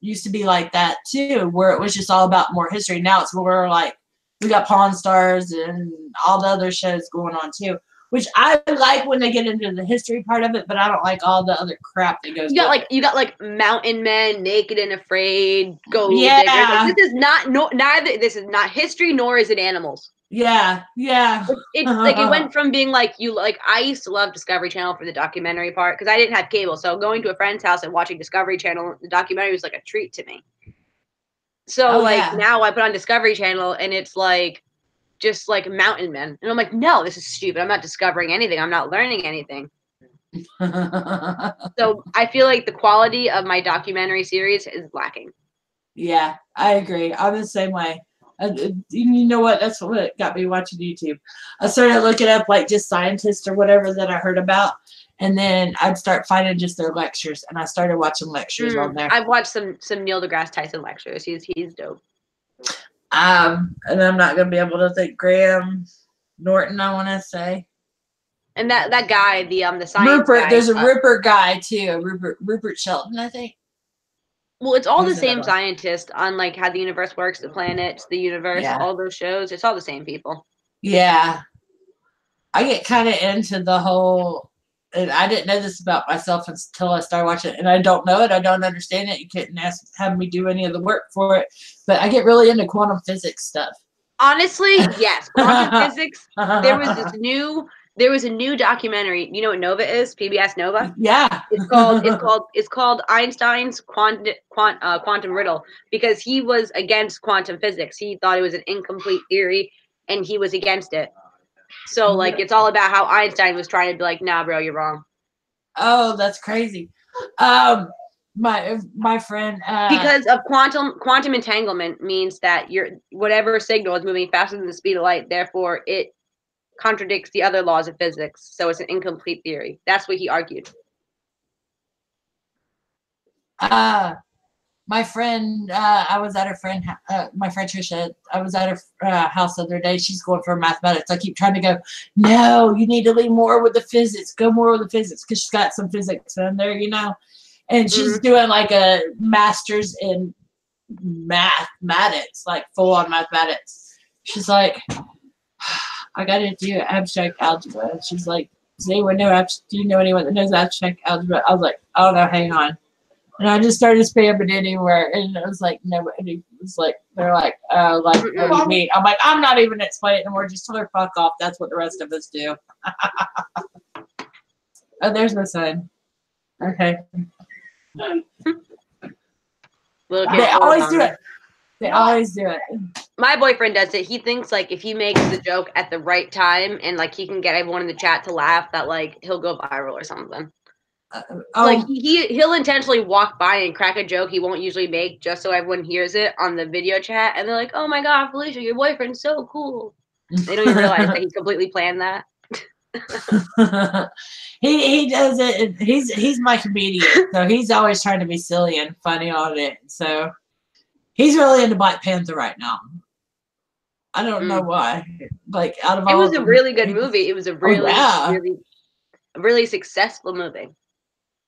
used to be like that too, where it was just all about more history. Now it's more like we got Pawn Stars and all the other shows going on too, which I like when they get into the history part of it, but I don't like all the other crap that goes. You got like Mountain Men, Naked and Afraid, Gold Yeah. Diggers. Like, this is neither. This is not history, nor is it animals. Yeah. It went from being like I used to love Discovery Channel for the documentary part because I didn't have cable, so going to a friend's house and watching Discovery Channel, the documentary was like a treat to me. So now I put on Discovery Channel and it's like just like Mountain Men, and I'm like, no, this is stupid. I'm not discovering anything. I'm not learning anything. So I feel like the quality of my documentary series is lacking. Yeah, I agree. I'm the same way. You know what? That's what got me watching YouTube. I started looking up like just scientists or whatever that I heard about, and then I'd start finding just their lectures, and I started watching lectures on there. I've watched some Neil deGrasse Tyson lectures. He's dope. And I'm not gonna be able to think Graham Norton. I want to say. And that guy, the science Rupert. guy, There's a Rupert guy too. Rupert Shelton, I think. Well, it's all the same scientists on like how the universe works, the planets, the universe, all those shows. It's all the same people. Yeah. I get kind of into the whole, and I didn't know this about myself until I started watching it, and I don't know it. I don't understand it. You couldn't have me do any of the work for it, but I get really into quantum physics stuff. Honestly, yes. Quantum physics. There was a new documentary. You know what Nova is? PBS Nova. Yeah. It's called Einstein's quantum riddle, because he was against quantum physics. He thought it was an incomplete theory, and he was against it. So like it's all about how Einstein was trying to be like, nah, bro, you're wrong. Oh, that's crazy. My friend because of quantum entanglement means that whatever signal is moving faster than the speed of light, therefore it contradicts the other laws of physics, so it's an incomplete theory. That's what he argued. My friend, I was at her friend, my friend Trisha, I was at her house the other day. She's going for mathematics. I keep trying to go, no, you need to lean more with the physics. Go more with the physics, because she's got some physics in there, you know. And she's doing like a master's in mathematics, like full on mathematics. She's like, I got to do abstract algebra. And she's like, do you know anyone that knows abstract algebra? I was like, oh no, hang on. And I just started spamming anywhere, and it was like nobody was like, they're like, what do you mean? I'm like, I'm not even explaining anymore. Just tell her fuck off. That's what the rest of us do. Oh, there's my son. Okay. They always do it. They always do it. My boyfriend does it. He thinks like if he makes the joke at the right time and like he can get everyone in the chat to laugh, that like he'll go viral or something. Like he'll intentionally walk by and crack a joke he won't usually make just so everyone hears it on the video chat, and they're like, "Oh my god, Felicia, your boyfriend's so cool." They don't even realize that he completely planned that. he does it. He's my comedian, so he's always trying to be silly and funny on it. So he's really into Black Panther right now. I don't know why. Like out of all, it was a really good movie. It was a really successful movie.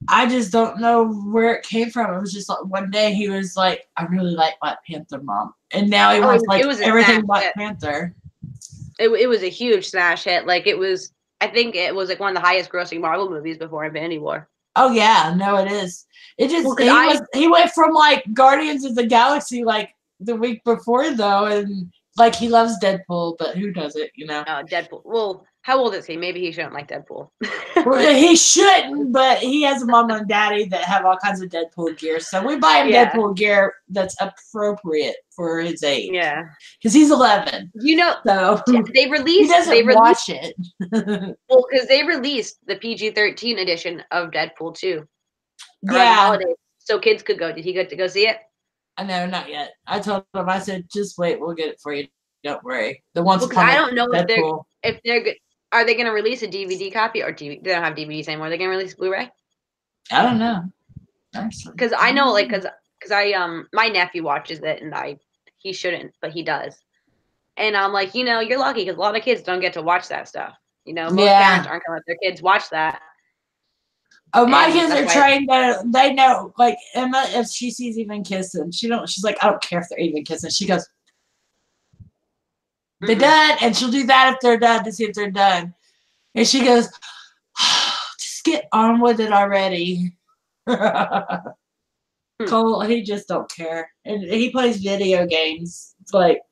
I just don't know where it came from. It was just like one day he was like, "I really like Black Panther, Mom," and now he wants like everything Black Panther. It was a huge smash hit. Like it was. I think it was like one of the highest grossing Marvel movies before Infinity War. Oh yeah, no, it is. It just he went from like Guardians of the Galaxy like the week before though, and like he loves Deadpool, but who does it, you know? Deadpool. Well, how old is he? Maybe he shouldn't like Deadpool. Well, he shouldn't, but he has a mom and daddy that have all kinds of Deadpool gear, so we buy him Deadpool gear that's appropriate for his age. Yeah, because he's 11. You know, so they released. He doesn't watch it. Well, because they released the PG-13 edition of Deadpool too. Yeah. so kids could go. Did he get to go see it? I know, not yet. I told him, I said, just wait, we'll get it for you. Don't worry. The Once Well, because Upon I a don't know Deadpool. if they're are they going to release a DVD copy or DVD? They don't have DVDs anymore. They're going to release Blu-ray. I don't know. Actually, Because I know, like, because I my nephew watches it and he shouldn't, but he does. And I'm like, you're lucky because a lot of kids don't get to watch that stuff. Most parents aren't going to let their kids watch that. Oh, my And kids that's are why- trained that they know, like Emma, if she sees even kissing, she's like, I don't care if they're even kissing. She goes, they're done, and she'll do that if they're done to see if they're done. And she goes, just get on with it already. Cole, he just don't care, and he plays video games, like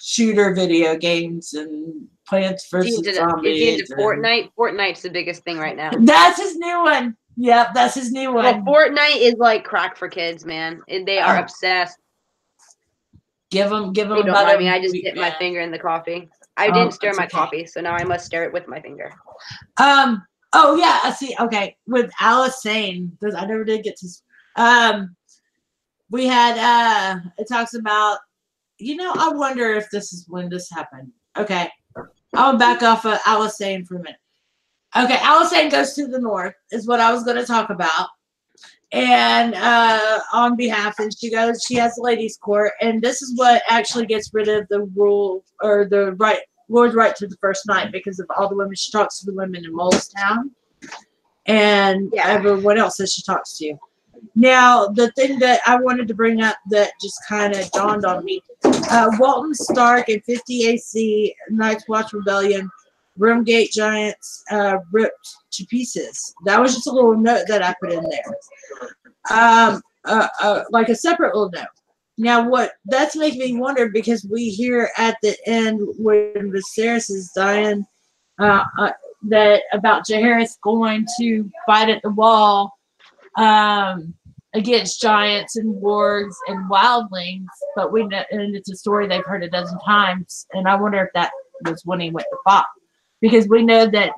shooter video games and Plants vs. Zombies. Is he into Fortnite? Fortnite's the biggest thing right now. That's his new one. Yep, that's his new one. Well, Fortnite is like crack for kids, man. They are obsessed. Give them. Hey, don't mind me. I just dipped my finger in the coffee. I didn't stir my coffee, so now I must stir it with my finger. Oh yeah. I see. Okay, with Alysanne, I never did get to. We had. It talks about. I wonder if this is when this happened. Okay, I'll back off of Alysanne for a minute. Okay, Alysanne goes to the north is what I was going to talk about. And on behalf, and she has the ladies' court, and this is what actually gets rid of the rule or the Lord's right to the first night because of all the women she talks to the women in Molestown and everyone else that she talks to. Now, the thing that I wanted to bring up that just kind of dawned on me, Walton Stark in 50 AC, Night's Watch Rebellion, Broomgate Giants ripped to pieces. That was just a little note that I put in there. Like a separate little note. Now, that's making me wonder because we hear at the end when Viserys is dying that about Jaehaerys going to fight at the wall against giants and wargs and wildlings, but and it's a story they've heard a dozen times, and I wonder if that was when he went to fight, because we know that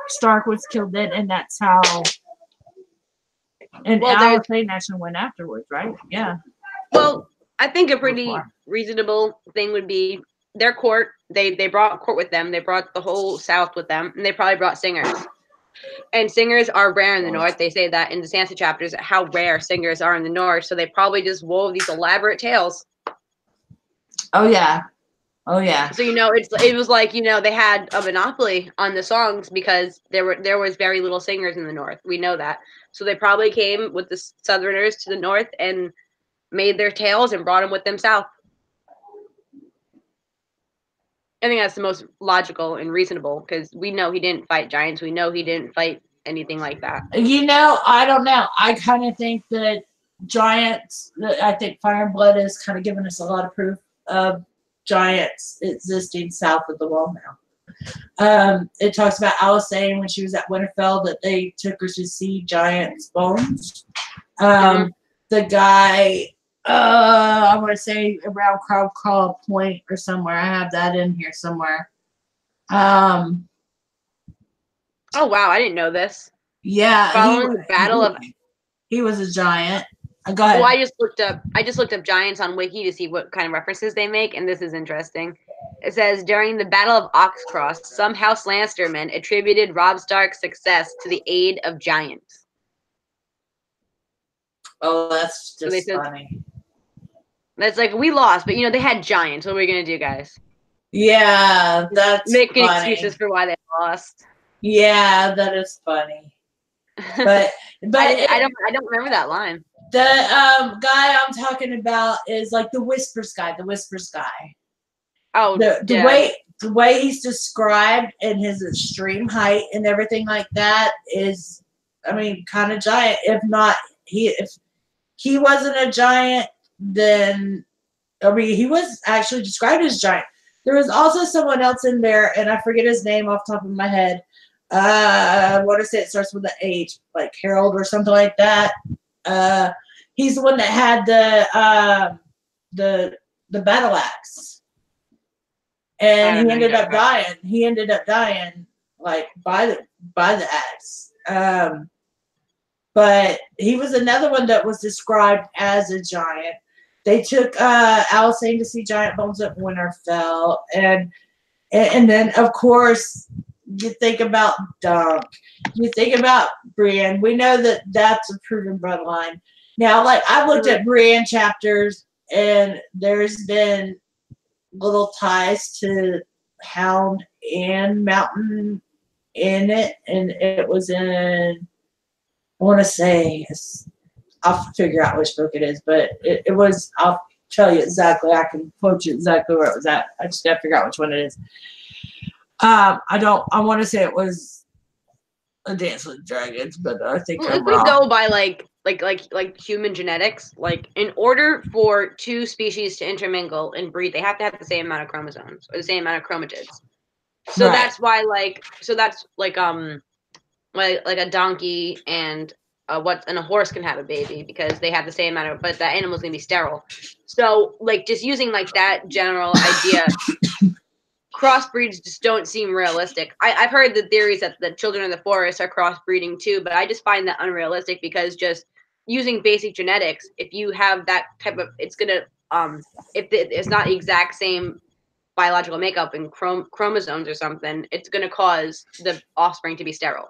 Stark was killed then, and that's how. And Alysanne actually went afterwards, right? Yeah. Well, I think a pretty reasonable thing would be their court. They brought court with them. They brought the whole South with them, and they probably brought singers. And singers are rare in the North. They say that in the Sansa chapters, how rare singers are in the North. So they probably just wove these elaborate tales. Oh yeah. Oh yeah. So it was like they had a monopoly on the songs because there was very little singers in the North. We know that. So they probably came with the Southerners to the North and made their tales and brought them with them south. I think that's the most logical and reasonable because we know he didn't fight giants. We know he didn't fight anything like that. I don't know. I kind of think that giants, I think Fire and Blood has kind of given us a lot of proof of giants existing south of the wall now. It talks about Alysanne when she was at Winterfell that they took her to see giants' bones. The guy, I want to say around Crawl Point or somewhere. I have that in here somewhere. Oh wow, I didn't know this. Yeah, following the battle of. He was a giant. Go ahead. Well, I just looked up giants on Wiki to see what kind of references they make, and this is interesting. It says during the Battle of Oxcross, some House Lannister men attributed Robb Stark's success to the aid of giants. Oh, that's just funny. That's like we lost, but they had giants. What are we gonna do, guys? Yeah, that's making funny. Excuses for why they lost. Yeah, that is funny. But I don't remember that line. The guy I'm talking about is like the Whispers guy. The Whispers guy. Oh, the way he's described and his extreme height and everything like that is, I mean, kind of giant. If he wasn't a giant, then he was actually described as giant. There was also someone else in there, and I forget his name off the top of my head. I want to say it starts with an H, like Harold or something like that. He's the one that had the battle axe, and he ended up dying. He ended up dying like by the axe. but he was another one that was described as a giant. They took Alysanne to see giant bones at Winterfell, and then of course you think about Dunk, you think about Brienne. We know that that's a proven bloodline. Now, like I've looked at Brienne chapters, and there's been little ties to Hound and Mountain in it, and it was in. I want to say. I'll figure out which book it is, but it was, I'll tell you exactly, I can quote you exactly where it was at. I just got to figure out which one it is. I want to say it was A Dance with Dragons, but I think I'm if we wrong. go by like human genetics, like in order for two species to intermingle and breed, they have to have the same amount of chromosomes or the same amount of chromatids. So Right. that's why that's like a donkey and a horse can have a baby because they have the same amount of, but that animal's gonna be sterile. So like just using like that general idea, crossbreeds just don't seem realistic. I've heard the theories that the children of the forest are crossbreeding too, but I just find that unrealistic because just using basic genetics, if you have that type of, it's gonna if it's not the exact same biological makeup and chromosomes or something, it's gonna cause the offspring to be sterile.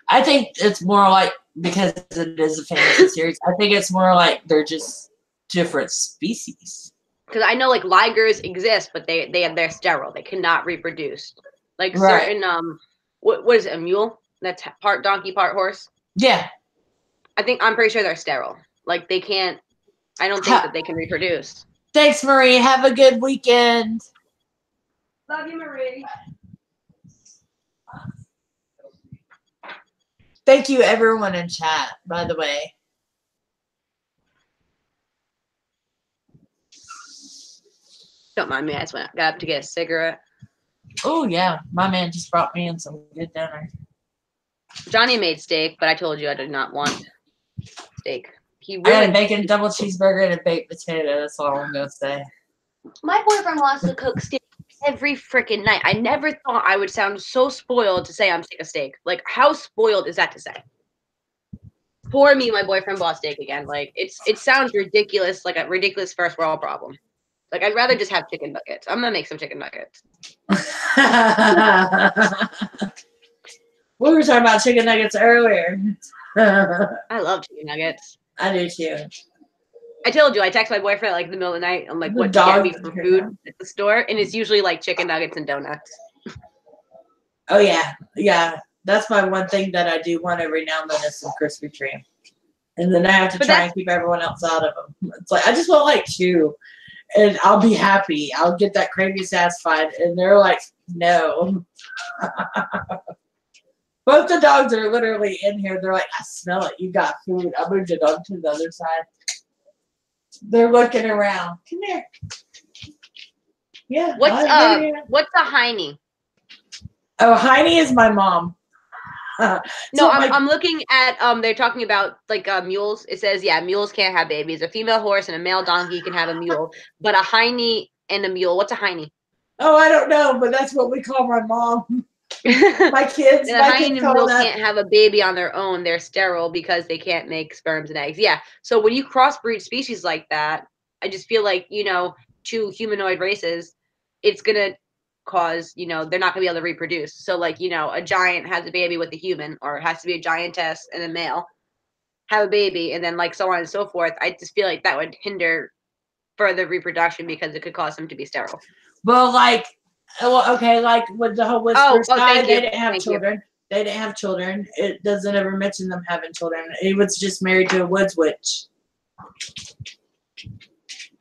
I think it's more like, because it is a fantasy series, I think it's more like they're just different species. Because I know like ligers exist, but they're sterile. They cannot reproduce. Like Right. certain what is it, a mule that's part donkey, part horse? Yeah. I'm pretty sure they're sterile. Like they can't. I don't think that they can reproduce. Thanks, Marie. Have a good weekend. Love you, Marie. Thank you, everyone in chat, by the way. Don't mind me. I just got up to get a cigarette. Oh, yeah. My man just brought me in some good dinner. Johnny made steak, but I told you I did not want steak. I got a bacon double cheeseburger and a baked potato. That's all I'm going to say. My boyfriend wants to cook steak every freaking night. I never thought I would sound so spoiled to say I'm sick of steak. Like, how spoiled is that to say? Poor me, my boyfriend bought steak again. Like, it sounds ridiculous, like a ridiculous first world problem. Like, I'd rather just have chicken nuggets. I'm gonna make some chicken nuggets. We were talking about chicken nuggets earlier. I love chicken nuggets. I do too. I told you, I text my boyfriend like in the middle of the night. I'm like, what do you get me for food at the store? And it's usually like chicken nuggets and donuts. Oh, yeah. Yeah. That's my one thing that I do want every now and then is some Krispy Kreme. And then I have to try and keep everyone else out of them. It's like, I just want like 2. And I'll be happy. I'll get that craving satisfied. And they're like, no. Both the dogs are literally in here. They're like, I smell it. You got food. I moved it on to the other side. They're looking around. Come here. Yeah. What's a hiney? Oh, Heine is my mom. No, I'm looking at they're talking about like mules. It says mules can't have babies. A female horse and a male donkey can have a mule, but a hiney and a mule. What's a hiney? Oh, I don't know, but that's what we call my mom. My kids. And a hiney and a mule can't have a baby on their own. They're sterile because they can't make sperms and eggs. Yeah. So when you crossbreed species like that, I just feel like, two humanoid races, it's gonna cause, they're not gonna be able to reproduce. So like, a giant has a baby with a human, or it has to be a giantess and a male have a baby, and then like so on and so forth. I just feel like that would hinder further reproduction because it could cause them to be sterile. Well, okay, like with the whole Whispers guy, they didn't have children. They didn't have children. It doesn't ever mention them having children. He was just married to a woods witch,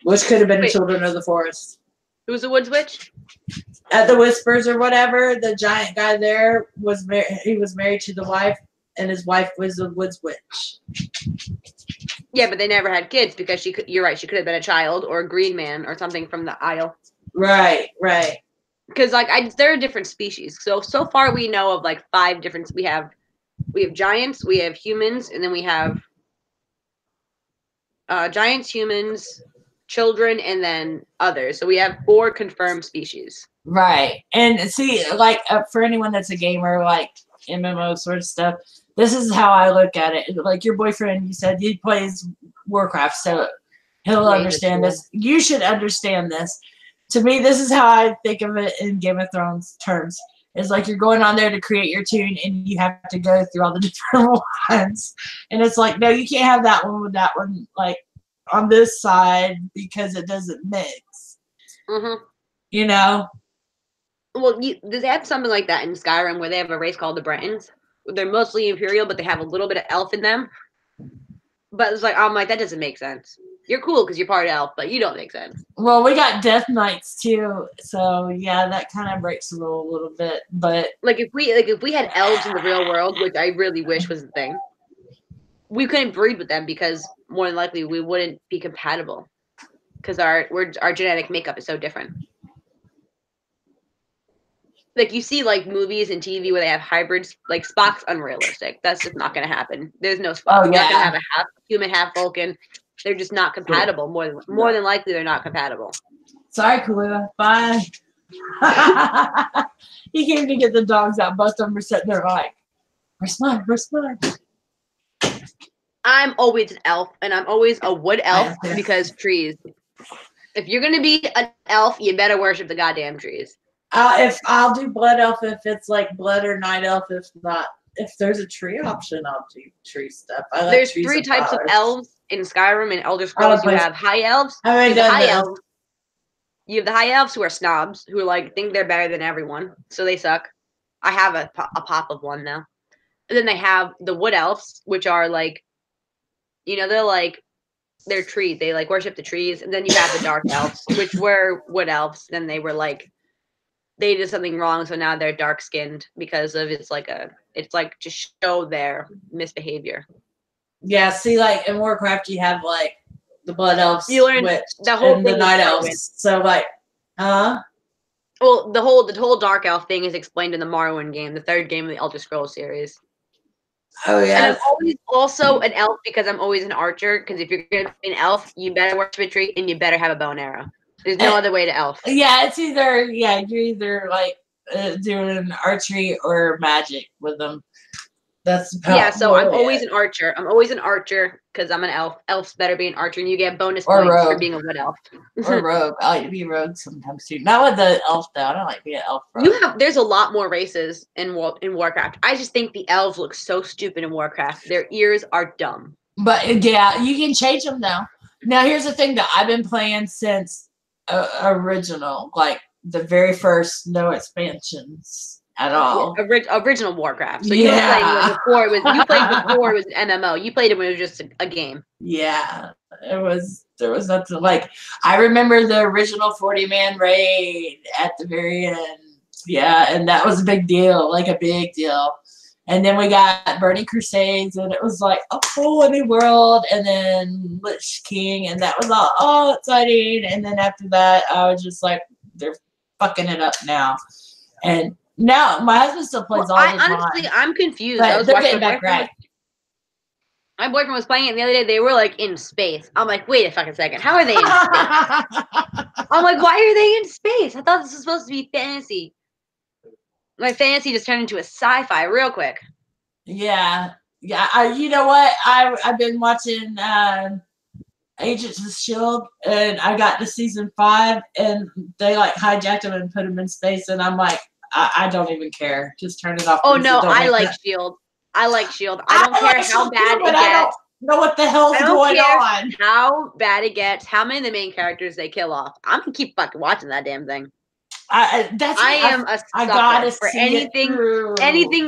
which could have been children of the forest. Who's a woods witch? At the Whispers or whatever, the giant guy there was married. He was married to the wife, and his wife was a woods witch. Yeah, but they never had kids because you're right. She could have been a child or a green man or something from the Isle. Right. Because there are different species. So far we know of like 5 different. We have giants, we have humans, and then we have giants, humans, children, and then others. So we have 4 confirmed species. Right. And see, like for anyone that's a gamer, like MMO sort of stuff, This is how I look at it. Like your boyfriend, you said he plays Warcraft, so he'll understand this. You should understand this. To me, this is how I think of it in Game of Thrones terms. It's like you're going on there to create your tune, and you have to go through all the different ones. And it's like, no, you can't have that one with that one, like on this side because it doesn't mix. Mm-hmm. You know? Well, they have something like that in Skyrim where they have a race called the Bretons. They're mostly Imperial, but they have a little bit of elf in them. But it's like, I'm like, that doesn't make sense. You're cool because you're part elf, but you don't make sense. Well, we got Death Knights too, so yeah, that kind of breaks the rule a little bit. But like if we had elves in the real world, which I really wish was the thing, we couldn't breed with them because more than likely we wouldn't be compatible because our genetic makeup is so different. Like you see like movies and TV where they have hybrids, like Spock's unrealistic. That's just not going to happen. There's no Spock. Oh, You're not going to yeah. have a half human, half Vulcan. They're just not compatible. More than likely, they're not compatible. sorry, Kalua. Bye. He came to get the dogs out. Both of them were sitting there like, where's mine? Where's mine? I'm always an elf, and I'm always a wood elf Yeah. because trees. If you're going to be an elf, you better worship the goddamn trees. If I'll do blood elf if it's like blood or night elf. If not, if there's a tree option, I'll do tree stuff. I like There's trees 3 and types of flowers. elves in Skyrim and Elder Scrolls. You have high elves. I haven't You have done high this. elves. You have the high elves who are snobs, who like think they're better than everyone, so they suck. I have a pop of one now. And then they have the wood elves, which are like, they're trees. They like worship the trees. And then you have the dark elves, which were wood elves. Then they were like, they did something wrong, so now they're dark skinned because of it's like to show their misbehavior. Yeah, see, like in Warcraft, you have like the blood elves, You learn witch, the whole and the thing night is elves. So like, well, the whole dark elf thing is explained in the Morrowind game, the 3rd game of the Elder Scrolls series. oh And yeah, I'm always also an elf because I'm always an archer. Because if you're gonna be an elf, you better worship a tree and you better have a bow and arrow. There's no other way to elf. yeah. It's either you're either like doing archery or magic with them. That's how, So I'm always an archer. I'm always an archer because I'm an elf. Elves better be an archer, and you get bonus Or points for rogue. being a wood elf. or rogue. I like to be rogue sometimes too. Not with the elf though. I don't like being an elf. Rogue. There's a lot more races in Warcraft. I just think the elves look so stupid in Warcraft. Their ears are dumb. But yeah, you can change them now. Now here's the thing that I've been playing since original, like the very first, no expansions at all. Original Warcraft. So you were playing like before it was. You played before it was an MMO. You played it when it was just a game. Yeah, there was nothing like. I remember the original 40-man raid at the very end. Yeah, and that was a big deal, like a big deal. And then we got Burning Crusades, and it was like a whole new world, and then Lich King, and that was all exciting. And then after that, I was just like, they're fucking it up now. And now my husband still plays all the time. Honestly, I'm confused. But they're getting back right. My boyfriend was playing it the other day. They were like in space. I'm like, wait a fucking second. How are they in space? I'm like, why are they in space? I thought this was supposed to be fantasy. My fantasy just turned into a sci-fi real quick. Yeah. You know what? I've been watching Agents of S.H.I.E.L.D. and I got to season 5 and they like hijacked him and put him in space, and I'm like, I don't even care. Just turn it off. Oh no, I like S.H.I.E.L.D. I like S.H.I.E.L.D. I don't care how bad it gets. I don't know what the hell's going on. How bad it gets, how many of the main characters they kill off. I'm gonna keep fucking watching that damn thing. I am a sucker for anything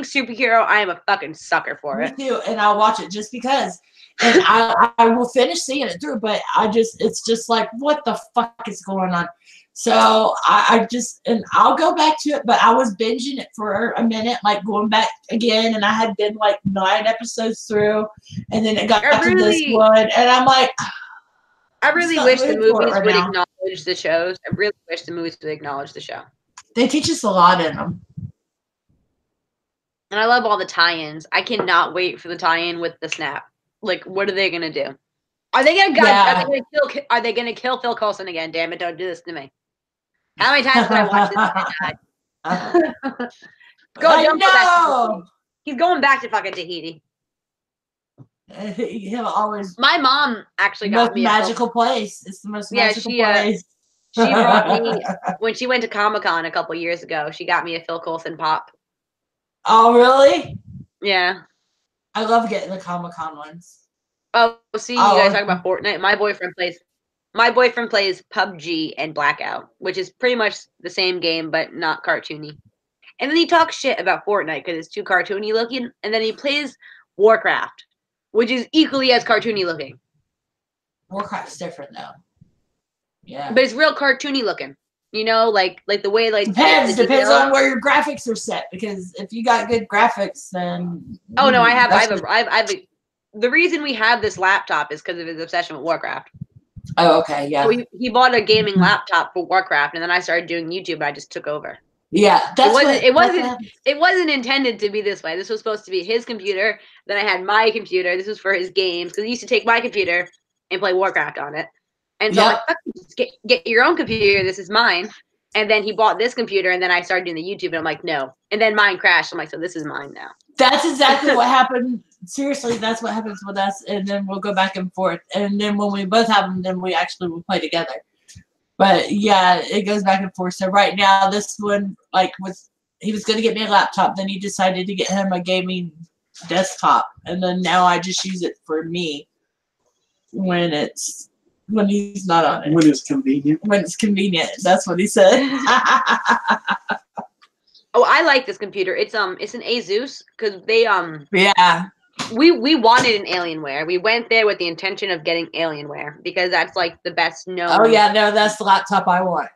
superhero. I am a fucking sucker for it. Me too, and I'll watch it just because. And I will finish seeing it through, but it's just like, what the fuck is going on? So I'll go back to it, but I was binging it for a minute, like going back again, and I had been like 9 episodes through, and then it got to this one, and I'm like, I really wish the movies would acknowledge the shows. I really wish the movies would acknowledge the show. They teach us a lot in them. And I love all the tie-ins. I cannot wait for the tie-in with the snap. Like, what are they gonna do? Are they gonna kill Phil Coulson again? Damn it! Don't do this to me. How many times did I watch this? Go jump for that. He's going back to fucking Tahiti. He'll always. My mom actually got Most me magical place. It's the most magical place. She brought me when she went to Comic-Con a couple years ago. She got me a Phil Coulson pop. Oh, really? Yeah. I love getting the Comic-Con ones. Oh, see, you guys talk about Fortnite. My boyfriend plays PUBG and Blackout, which is pretty much the same game but not cartoony. And then he talks shit about Fortnite because it's too cartoony looking. And then he plays Warcraft, which is equally as cartoony looking. Warcraft's different though. Yeah. But it's real cartoony looking. You know, like the way like depends on where your graphics are set. Because if you got good graphics, then oh no, I have the reason we have this laptop is because of his obsession with Warcraft. Oh, okay, yeah. So he bought a gaming laptop for Warcraft, and then I started doing YouTube. And I just took over. Yeah, it wasn't intended to be this way. This was supposed to be his computer. Then I had my computer. This was for his games because he used to take my computer and play Warcraft on it. And so I'm like, fuck, just get your own computer. This is mine. And then he bought this computer, and then I started doing the YouTube, and I'm like, no. And then mine crashed. I'm like, so this is mine now. That's exactly what happened. Seriously, that's what happens with us. And then we'll go back and forth. And then when we both have them, then we actually will play together. But yeah, it goes back and forth. So right now, this one, he was going to get me a laptop. Then he decided to get him a gaming desktop. And then now I just use it for me when he's not on it. When it's convenient. When it's convenient. That's what he said. Oh, I like this computer. It's an Asus because they yeah. We wanted an Alienware. We went there with the intention of getting Alienware because that's like the best known. Oh yeah, no, that's the laptop I want.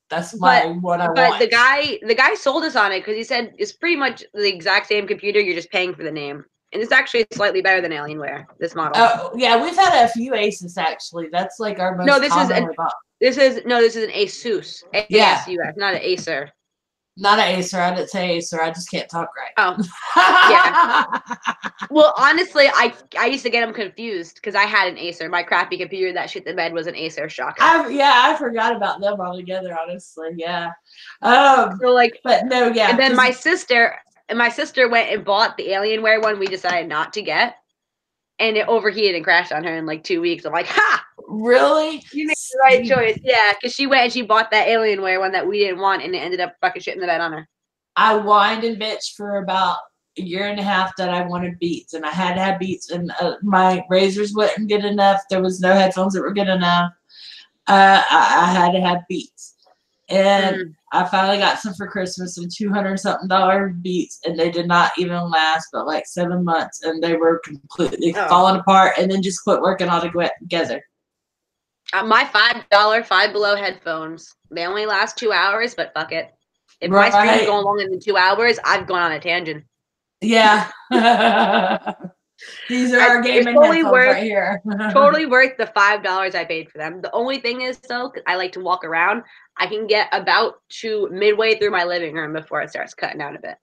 That's what I want. But the guy sold us on it because he said it's pretty much the exact same computer. You're just paying for the name, and it's actually slightly better than Alienware. This model. Oh yeah, we've had a few Asus actually. That's like our most. This is an Asus. Yeah, ASUS, not an Acer. Not an Acer. I didn't say Acer. I just can't talk right. Oh, yeah. Well, honestly, I used to get them confused because I had an Acer. My crappy computer that shit the bed was an Acer Shocker. I forgot about them altogether. Honestly, yeah. But no, yeah. And then my sister went and bought the Alienware one. We decided not to get, and it overheated and crashed on her in like 2 weeks. I'm like, ha! Really? You made the right choice. Yeah, because she went and she bought that Alienware one that we didn't want, and it ended up fucking shit in the bed on her. I whined and bitched for about a year and a half that I wanted Beats, and I had to have Beats, and my razors wouldn't get enough. There was no headphones that were good enough. I had to have Beats, and I finally got some for Christmas, some $200-something Beats, and they did not even last but like 7 months, and they were completely falling apart, and then just quit working all together. My $5 Five Below headphones, they only last 2 hours, but fuck it. If my stream's going longer than 2 hours, I've gone on a tangent. Yeah. These are our gaming headphones right here. Totally worth the $5 I paid for them. The only thing is, though, I like to walk around. I can get about to midway through my living room before it starts cutting out a bit.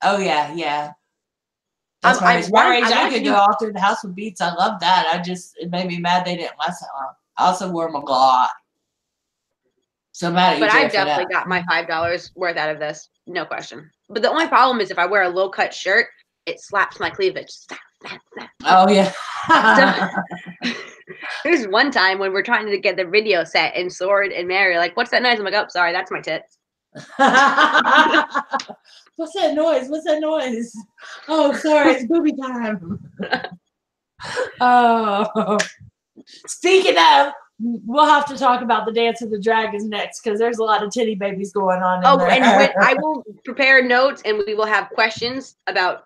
Oh, yeah, yeah. That's my age. I could go all through the house with Beats. I love that. It made me mad they didn't last that long. I also wore them a lot. So mad at you. But I definitely got my $5 worth out of this. No question. But the only problem is if I wear a low-cut shirt, it slaps my cleavage. Oh, yeah. So, there's one time when we're trying to get the video set, and Sword and Mary are like, what's that noise? I'm like, oh, sorry, that's my tits. What's that noise? What's that noise? Oh, sorry, it's booby time. Oh. Speaking of, we'll have to talk about the Dance of the Dragons next because there's a lot of titty babies going on in there. And I will prepare notes and we will have questions about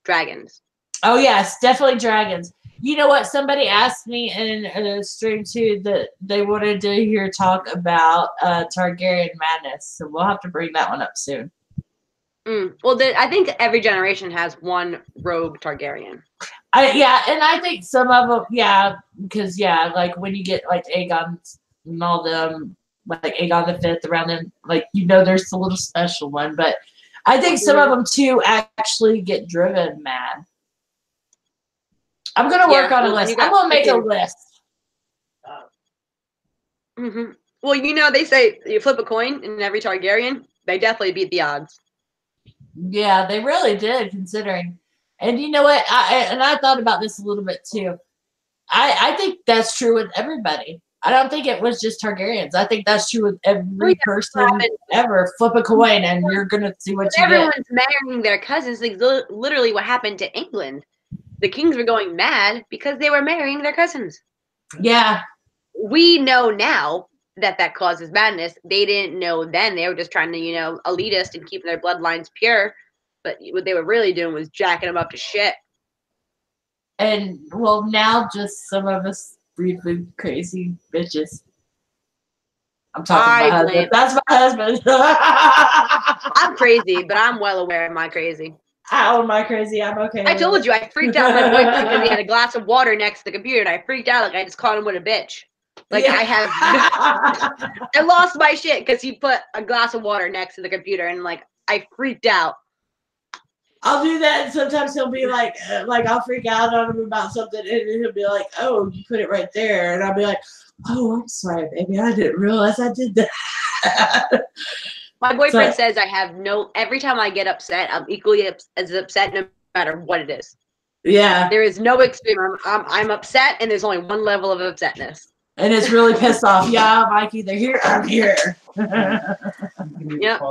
dragons. Oh, yes, definitely dragons. You know what? Somebody asked me in a stream, too, that they wanted to hear talk about Targaryen madness. So we'll have to bring that one up soon. Well, I think every generation has one rogue Targaryen. Yeah, and I think some of them, yeah, because, yeah, like when you get like Aegon and all them, like Aegon the Fifth around them, like, you know, there's a little special one. But I think some of them, too, actually get driven mad. I'm going to work on a list. I'm going to make a list. Well, you know, they say you flip a coin and every Targaryen, they definitely beat the odds. Yeah, they really did, considering. And you know what? I thought about this a little bit too. I think that's true with everybody. I don't think it was just Targaryens. I think that's true with every person ever. Flip a coin and you're gonna see what you Everyone's get. marrying their cousins. Like literally, what happened to England? The kings were going mad because they were marrying their cousins. Yeah. We know now that causes madness. They didn't know then. They were just trying to, elitist and keeping their bloodlines pure. But what they were really doing was jacking them up to shit. And well, now just some of us briefly crazy bitches. I'm talking to my husband. That's my husband. I'm crazy, but I'm well aware of my crazy. How am I crazy? I'm okay. I told you I freaked out my boyfriend because he had a glass of water next to the computer, and I freaked out like I just called him with a bitch. Like yeah. I lost my shit because he put a glass of water next to the computer, and like I freaked out. I'll do that, and sometimes he'll be like I'll freak out on him about something, and he'll be like, "Oh, you put it right there," and I'll be like, "Oh, I'm sorry, baby, I didn't realize I did that." My boyfriend says I have every time I get upset, I'm equally as upset no matter what it is. Yeah. There is no extreme. I'm upset, and there's only one level of upsetness. And it's really pissed off. Yeah, Mike, either here or here. Yep.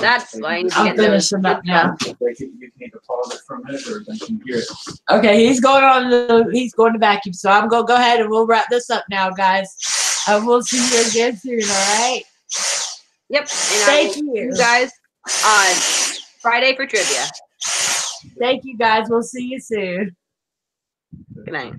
That's fine. I'm finishing up now. You need to pause it for a minute, or then can hear it. Okay, he's going to vacuum, so I'm gonna go ahead and we'll wrap this up now, guys. We'll see you again soon. All right. Yep. And Thank you guys on Friday for trivia. Thank you, guys. We'll see you soon. Good night.